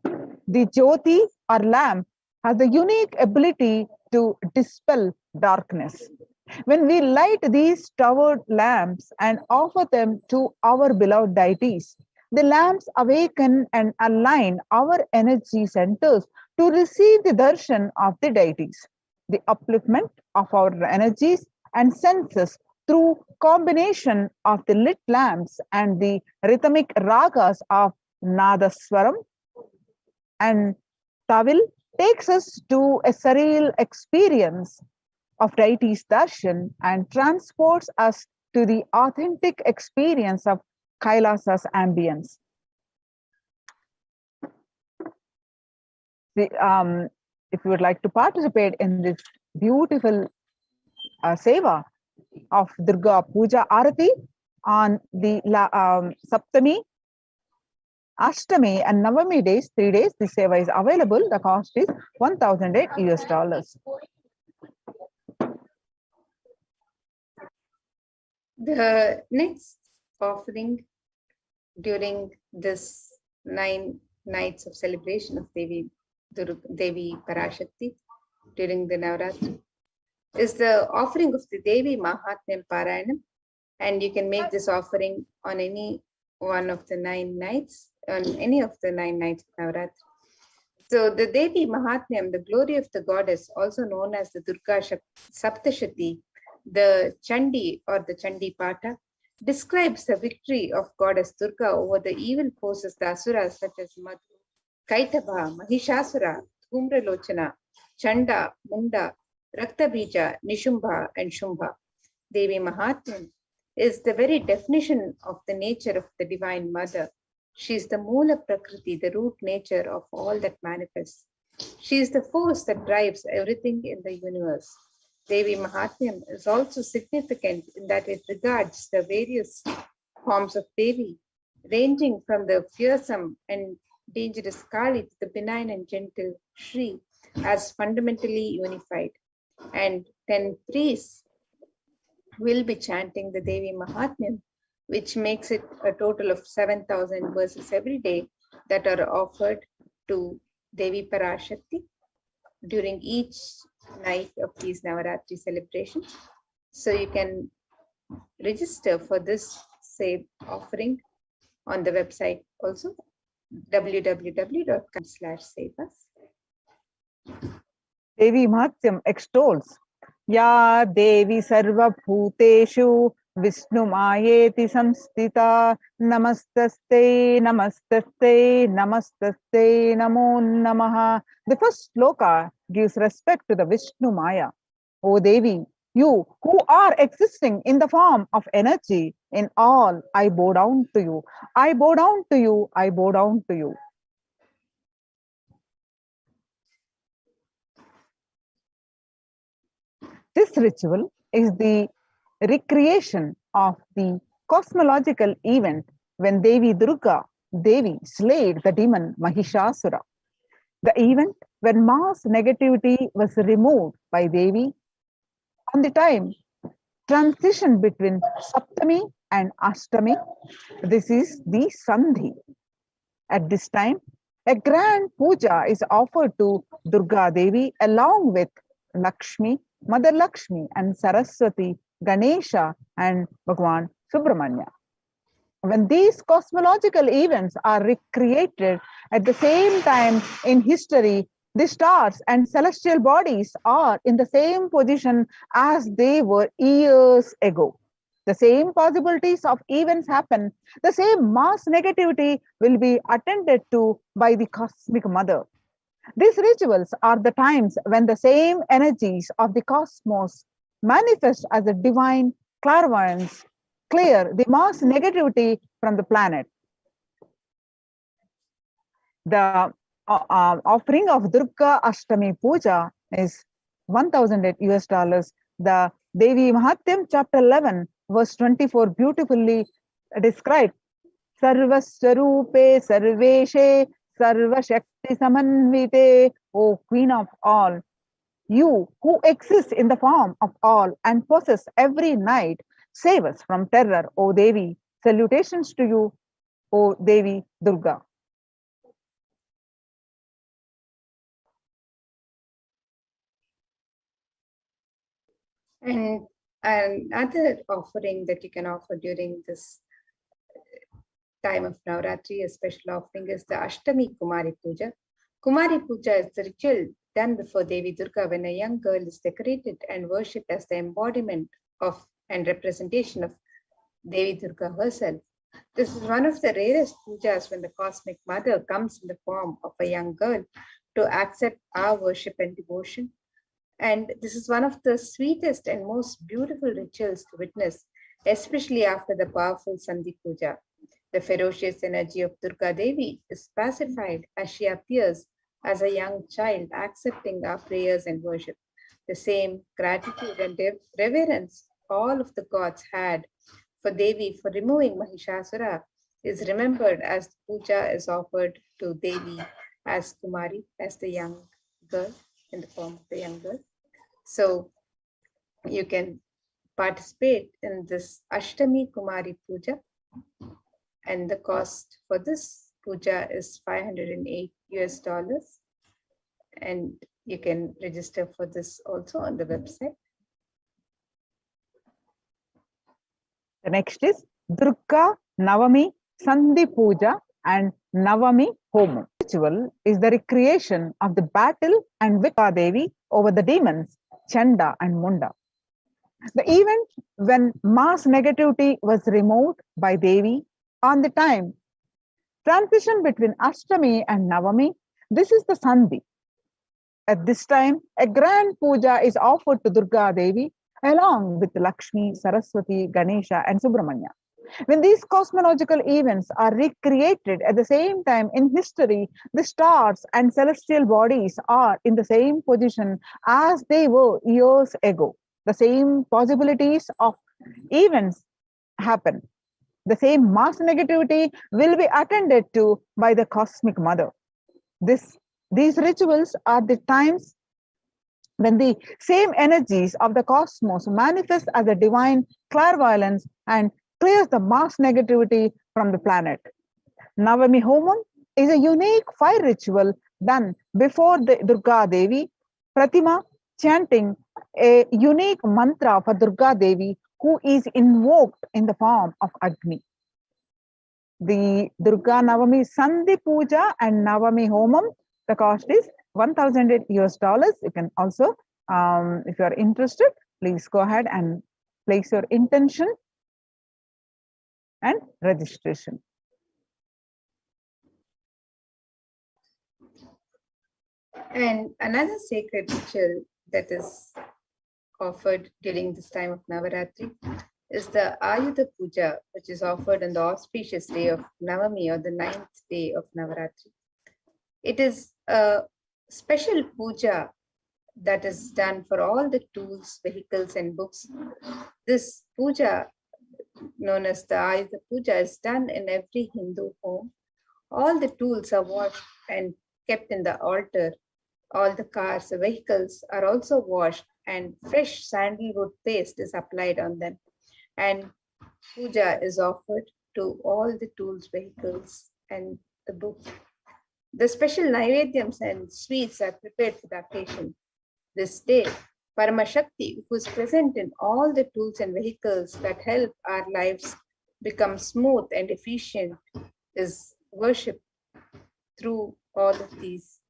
The Jyoti or lamp has the unique ability to dispel darkness. When we light these towered lamps and offer them to our beloved deities, the lamps awaken and align our energy centers to receive the darshan of the deities. The upliftment of our energies and senses through combination of the lit lamps and the rhythmic ragas of Nadaswaram and Tawil takes us to a surreal experience of deities darshan and transports us to the authentic experience of Kailasa'S ambience. If you would like to participate in this beautiful seva of Durga Puja Arati on the Saptami, Ashtami, and Navami days, 3 days, the seva is available. The cost is $1,008. The next offering during this 9 nights of celebration of Devi Parashakti during the Navaratri is the offering of the Devi Mahatmyam Parayanam, and you can make this offering on any one of the 9 nights, on any of the 9 nights of Navaratri. So the Devi Mahatmyam, the glory of the goddess, also known as the Durga Saptashati, the Chandi or the Chandi Pata, describes the victory of goddess Durga over the evil forces, the Asuras such as Madhu, Kaitava, Mahishasura, Dhumralochana, Chanda, Munda, Raktabija, Nishumbha, and Shumbha. Devi Mahatmyam is the very definition of the nature of the Divine Mother. She is the Moola Prakriti, the root nature of all that manifests. She is the force that drives everything in the universe. Devi Mahatmyam is also significant in that it regards the various forms of Devi, ranging from the fearsome and dangerous Kali to the benign and gentle Shri, as fundamentally unified. And 10 priests will be chanting the Devi Mahatmyam, which makes it a total of 7,000 verses every day that are offered to Devi Parashakti during each night of these Navaratri celebrations. So you can register for this same offering on the website also, www.com/savas. Devi Mahatyam extols Ya Devi Sarva Bhuteshu Vishnu Mayeti Samstita Namastaste Namastaste Namastaste Namo Namaha. The first sloka gives respect to the Vishnu Maya. O Devi, you who are existing in the form of energy in all, I bow down to you. I bow down to you. I bow down to you. This ritual is the recreation of the cosmological event when Devi Durga, Devi, slayed the demon Mahishasura. The event when mass negativity was removed by Devi on the time transition between Saptami and Ashtami. This is the Sandhi. At this time, a grand puja is offered to Durga Devi along with Lakshmi, Mother Lakshmi, and Saraswati, Ganesha, and Bhagwan Subramanya. When these cosmological events are recreated at the same time in history, the stars and celestial bodies are in the same position as they were years ago. The same possibilities of events happen, the same mass negativity will be attended to by the cosmic mother. These rituals are the times when the same energies of the cosmos manifest as a divine clairvoyance, clear the mass negativity from the planet. The offering of Durga Ashtami Puja is 1,000 US dollars. The Devi Mahatyam, chapter 11, verse 24, beautifully described. Sarvaswarupe Sarveshe Sarvashakti Samanvite, O Queen of all, you who exist in the form of all and possess every night, save us from terror, O Devi. Salutations to you, O Devi Durga. And another offering that you can offer during this time of Navaratri, a special offering, is the Ashtami Kumari Puja. Kumari Puja is the ritual done before Devi Durga when a young girl is decorated and worshipped as the embodiment of and representation of Devi Durga herself. This is one of the rarest pujas when the cosmic mother comes in the form of a young girl to accept our worship and devotion. And this is one of the sweetest and most beautiful rituals to witness, especially after the powerful Sandhi Puja. The ferocious energy of Durga Devi is pacified as she appears as a young child, accepting our prayers and worship. The same gratitude and reverence all of the gods had for Devi for removing Mahishasura is remembered as the puja is offered to Devi as Kumari, as the young girl, in the form of the young girl. So you can participate in this Ashtami Kumari Puja, and the cost for this puja is 508 US dollars, and you can register for this also on the website. The next is Durga Navami Sandhi Puja and Navami Homa. Ritual is the recreation of the battle and victory of Devi over the demons Chanda and Munda. The event when mass negativity was removed by Devi on the time transition between Ashtami and Navami. This is the Sandhi. At this time, a grand puja is offered to Durga Devi along with Lakshmi, Saraswati, Ganesha, and Subramanya. When these cosmological events are recreated at the same time in history, the stars and celestial bodies are in the same position as they were years ago. The same possibilities of events happen. The same mass negativity will be attended to by the cosmic mother. These rituals are the times when the same energies of the cosmos manifest as a divine clairvoyance and clears the mass negativity from the planet. Navami Homam is a unique fire ritual done before the Durga Devi Pratima, chanting a unique mantra for Durga Devi who is invoked in the form of Agni. The Durga Navami Sandhi Puja and Navami Homam, the cost is 1,000 US dollars. You can also, if you are interested, please go ahead and place your intention and registration. And another sacred ritual that is offered during this time of Navaratri is the Ayudha Puja, which is offered on the auspicious day of Navami or the 9th day of Navaratri. It is a special puja that is done for all the tools, vehicles, and books. This puja, known as the Ayudha Puja, is done in every Hindu home. All the tools are washed and kept in the altar. All the cars, the vehicles are also washed, and fresh sandalwood paste is applied on them. And puja is offered to all the tools, vehicles, and the books. The special naivedyams and sweets are prepared for the occasion. This day, Paramashakti, who is present in all the tools and vehicles that help our lives become smooth and efficient, is worshipped through all of these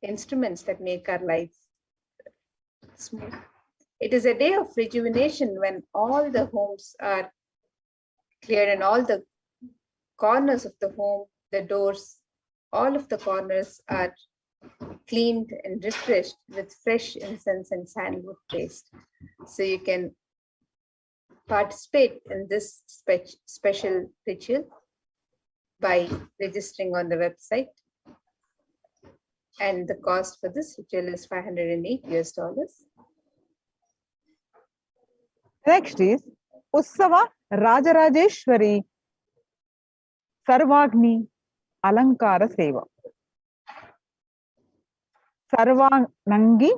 instruments that make our life smooth. It is a day of rejuvenation when all the homes are cleared and all the corners of the home, the doors, all of the corners are cleaned and refreshed with fresh incense and sandalwood paste. So you can participate in this special ritual by registering on the website. And the cost for this ritual is $508. Next is Ussava Rajarajeshwari Sarvagni Alankara Seva. Sarvanangi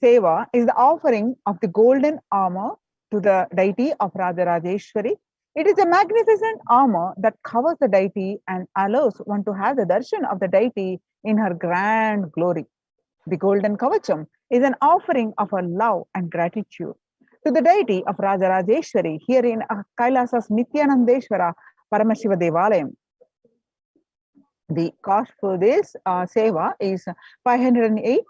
Seva is the offering of the golden armor to the deity of Rajarajeshwari. It is a magnificent armor that covers the deity and allows one to have the darshan of the deity in her grand glory. The golden kavacham is an offering of her love and gratitude to the deity of Rajarajeshwari here in Kailasa'S Nithyananda Paramashivoham. The cost for this seva is $508.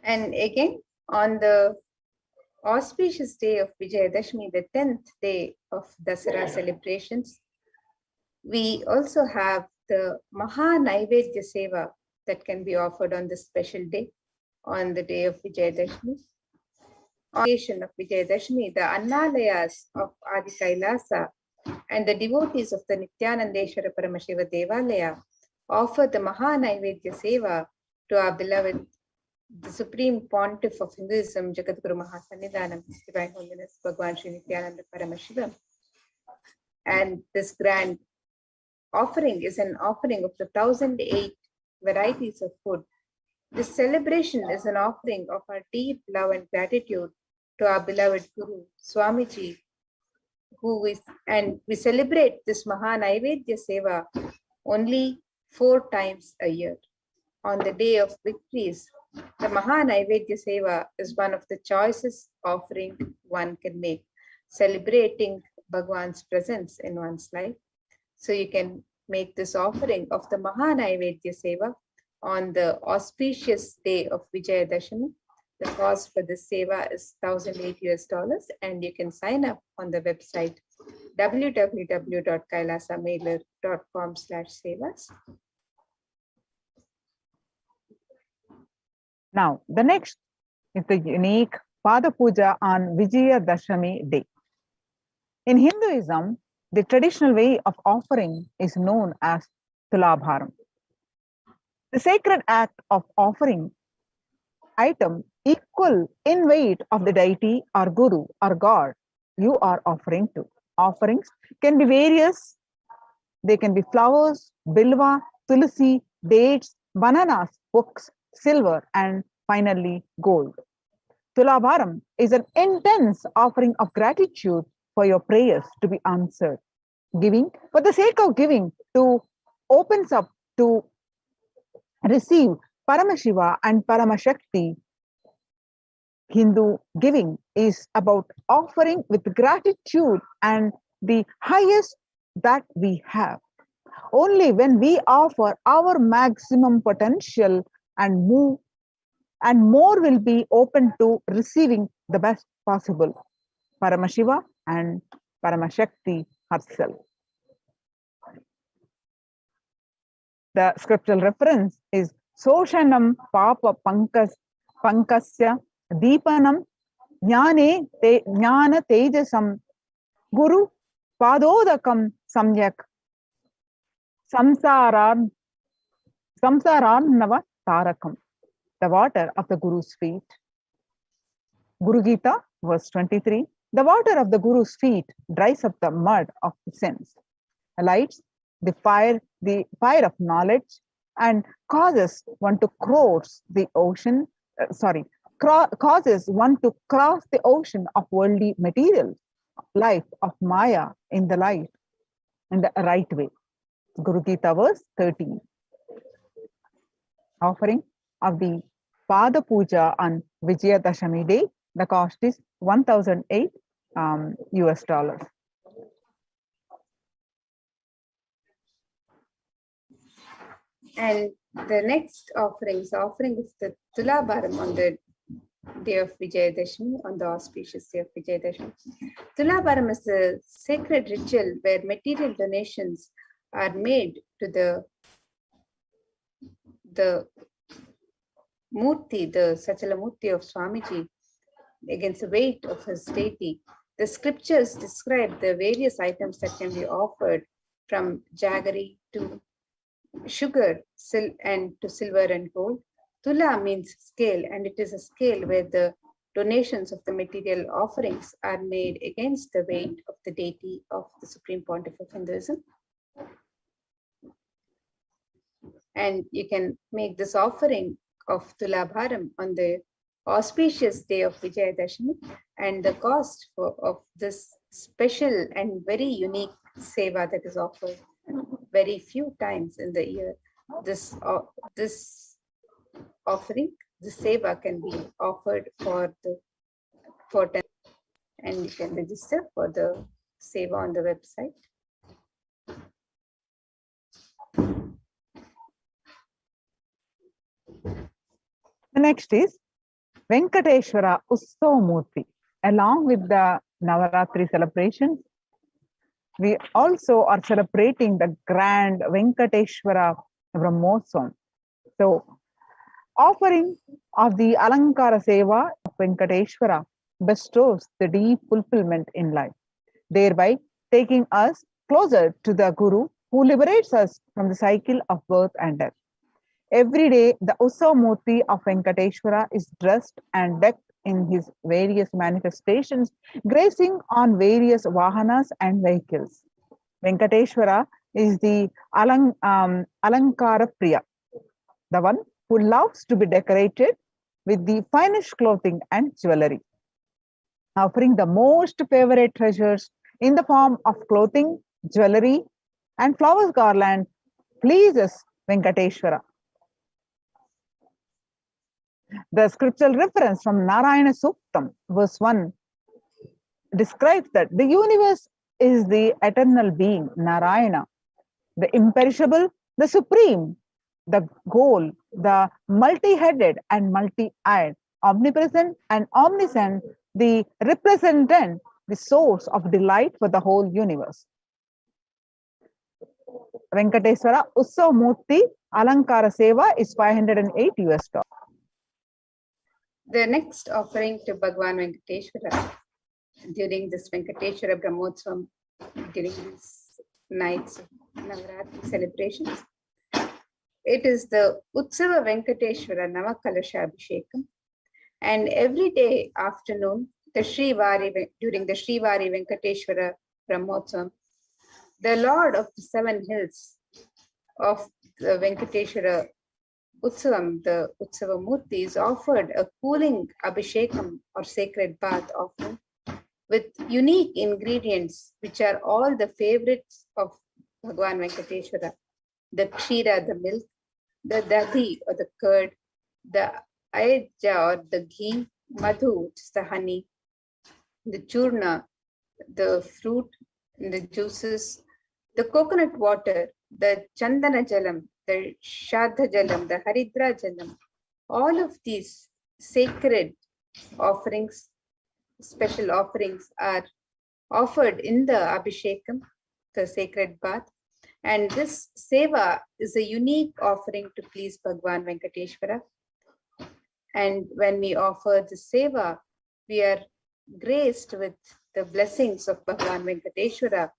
And again, on the auspicious day of Vijayadashmi, the 10th day of Dasara celebrations, we also have the Maha Naivedya Seva that can be offered on this special day, on the day of Vijayadashmi. On the occasion of Vijayadashmi, the Annalayas of Adi Kailasa and the devotees of the Nithyananda Paramashiva Devalaya offer the Maha Naivedya Seva to our beloved, the Supreme Pontiff of Hinduism, Jagadguru Mahasannidhanam, His Divine Holiness Bhagwan Sri Nithyananda Paramashivam. And this grand offering is an offering of the 1008 varieties of food. This celebration is an offering of our deep love and gratitude to our beloved Guru, Swamiji, and we celebrate this Maha Naivedya Seva only 4 times a year. On the day of victories, the Maha Naivedya Seva is one of the choicest offering one can make, celebrating Bhagwan's presence in one's life. So you can make this offering of the Maha Naivedya Seva on the auspicious day of Vijayadashami. The cost for this seva is $1,008, and you can sign up on the website www.kailasamailer.com/sevas. Now, the next is the unique Pada Puja on Vijayadashami day. In Hinduism, the traditional way of offering is known as Tulabharam. The sacred act of offering item equal in weight of the deity or guru or god you are offering to. Offerings can be various. They can be flowers, bilva, tulsi, dates, bananas, books, silver, and finally gold. Tulabharam is an intense offering of gratitude for your prayers to be answered. Giving for the sake of giving to opens up to receive Paramashiva and Paramashakti. Hindu giving is about offering with gratitude and the highest that we have. Only when we offer our maximum potential and move and more will be open to receiving the best possible. Paramashiva and Paramashakti herself. The scriptural reference is Soshanam Papa Pankasya Deepanam Jnana Tejasam Guru Padodakam Samyak Samsaranava Tarakam. The water of the Guru's feet. Guru Gita, verse 23. The water of the Guru's feet dries up the mud of the sins, lights the fire of knowledge, and causes one to cross the ocean. Causes one to cross the ocean of worldly material life of Maya in the light, in the right way. Guru Gita, verse 13. Offering of the Pada Puja on Vijayadashami day. The cost is $1,008 US. And the next offering is offering of the Tulabharam on the day of Vijayadashami, on the auspicious day of Vijayadashami. Tulabharam is a sacred ritual where material donations are made to the Murti, the Sachala Murti of Swamiji, against the weight of his deity. The scriptures describe the various items that can be offered, from jaggery to sugar and to silver and gold. Tula means scale, and it is a scale where the donations of the material offerings are made against the weight of the deity of the Supreme Pontiff of Hinduism. And you can make this offering of Tulabharam on the auspicious day of Vijayadashami, and the cost of this special and very unique seva that is offered very few times in the year. This offering, the seva, can be offered for 10, and you can register for the seva on the website. The next is Venkateshwara Utsav-murti. Along with the Navaratri celebrations, we also are celebrating the grand Venkateshwara Brahmotsavam. So, offering of the Alankara Seva of Venkateshwara bestows the deep fulfillment in life, thereby taking us closer to the Guru who liberates us from the cycle of birth and death. Every day, the Utsav-murti of Venkateshwara is dressed and decked in his various manifestations, grazing on various vahanas and vehicles. Venkateshwara is the Alankara Priya, the one who loves to be decorated with the finest clothing and jewelry. Offering the most favorite treasures in the form of clothing, jewelry, and flowers garland pleases Venkateshwara. The scriptural reference from Narayana Suktam, verse 1, describes that the universe is the eternal being, Narayana, the imperishable, the supreme, the goal, the multi-headed and multi-eyed, omnipresent and omniscient, the representant, the source of delight for the whole universe. Venkateswara Utsav-murti Alankara Seva is $508 US. The next offering to Bhagwan Venkateshwara during this Venkateshwara Brahmotsavam, during these nights of Navaratri celebrations, it is the Utsava Venkateshwara Navakalasha Abhishekam, and every day afternoon, during the Srivari Venkateshwara Brahmotsavam, the Lord of the Seven Hills of the Venkateshwara Utsavam, the Utsava-murti, is offered a cooling Abhishekam or sacred bath offering with unique ingredients which are all the favorites of Bhagwan Venkateshwara: the Kshira, the milk, the Dadi or the curd, the Ayajja or the ghee, Madhu, which is the honey, the Churna, the fruit, the juices, the coconut water, the Chandana Jalam, the Shadha Jalam, the Haridra Jalam, all of these sacred offerings, special offerings are offered in the Abhishekam, the sacred bath. And this seva is a unique offering to please Bhagwan Venkateshwara. And when we offer the seva, we are graced with the blessings of Bhagwan Venkateshwara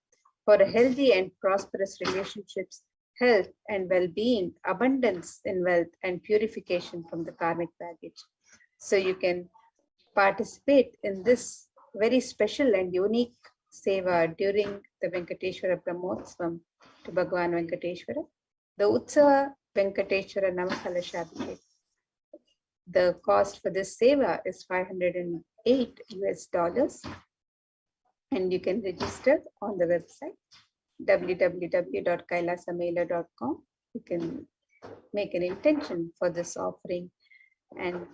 for a healthy and prosperous relationships, health and well-being, abundance in wealth, and purification from the karmic baggage. So you can participate in this very special and unique seva during the Venkateshwara Brahmotsavam to Bhagwan Venkateshwara. The Utsava Venkateshwara Namakalashabhishek. The cost for this seva is $508 US, and you can register on the website www.kailasamaila.com. You can make an intention for this offering and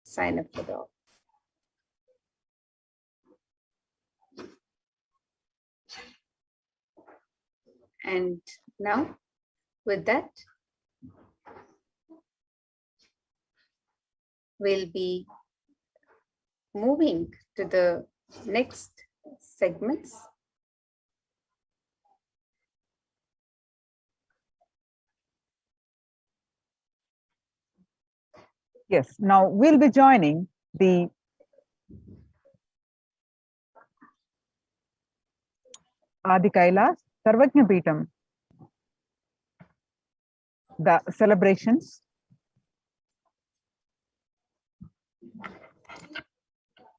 sign up for the offering. And now, with that, we'll be moving to the next segments. Yes, now we'll be joining the Adi Kailas Sarvajna Peetham, the celebrations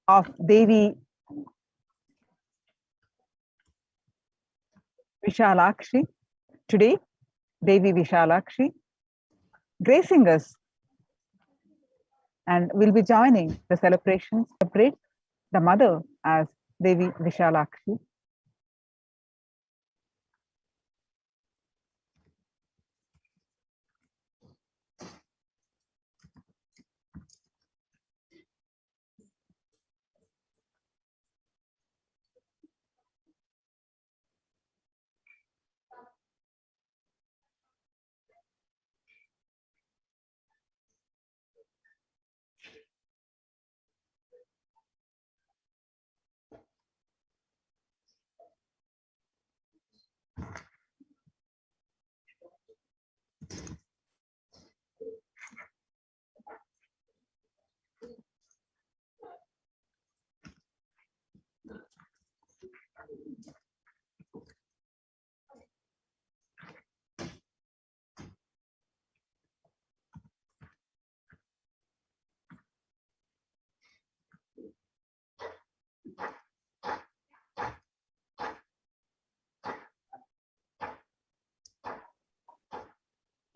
of Devi Vishalakshi. Today, Devi Vishalakshi gracing us, and we'll be joining the celebrations, celebrate the mother as Devi Vishalakshi.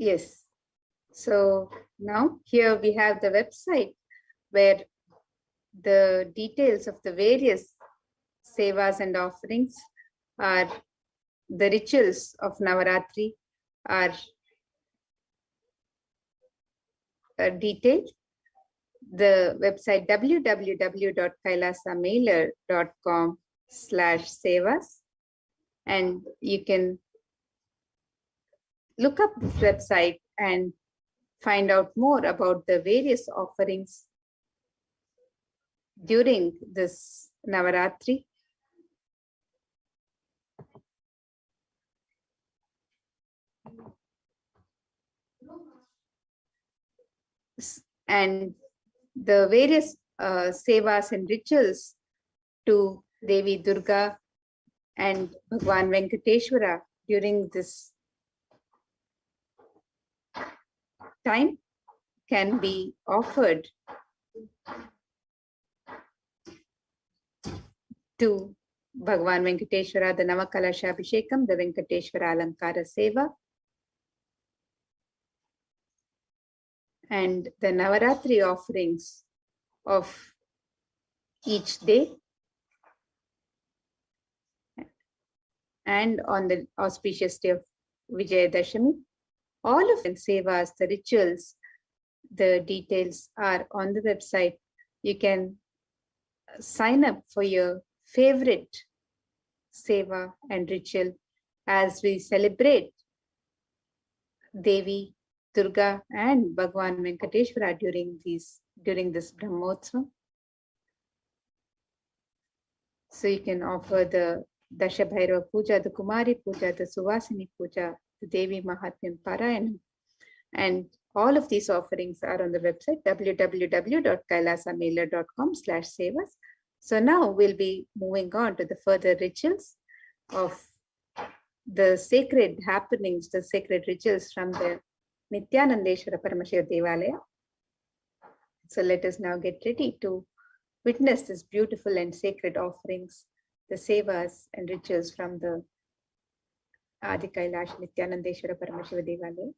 Yes. So now here we have the website where the details of the various sevas and offerings are, the rituals of Navaratri are detailed. The website www.kailasamailer.com/sevas, and you can look up this website and find out more about the various offerings during this Navaratri. And the various sevas and rituals to Devi Durga and Bhagwan Venkateshwara during this time can be offered to Bhagwan Venkateshwara, the Navakalashabhishekam, the Venkateshwara Alankara Seva, and the Navaratri offerings of each day, and on the auspicious day of Vijayadashami. All of the sevas, the rituals, the details are on the website. You can sign up for your favorite seva and ritual as we celebrate Devi Durga and Bhagwan Venkateshwara during this Brahmotsav. So you can offer the Dasha Bhairava Puja, the Kumari Puja, the Suvasini Puja, the Devi Mahatmyam Parayanam. And all of these offerings are on the website www.kailasamailer.com/sevas. So now we'll be moving on to the further rituals of the sacred happenings, the sacred rituals from the Nithyananda Paramashiva Devalaya. So let us now get ready to witness this beautiful and sacred offerings, the sevas and rituals from the Adi Kailash Nithyananda Paramashiva Devalaya.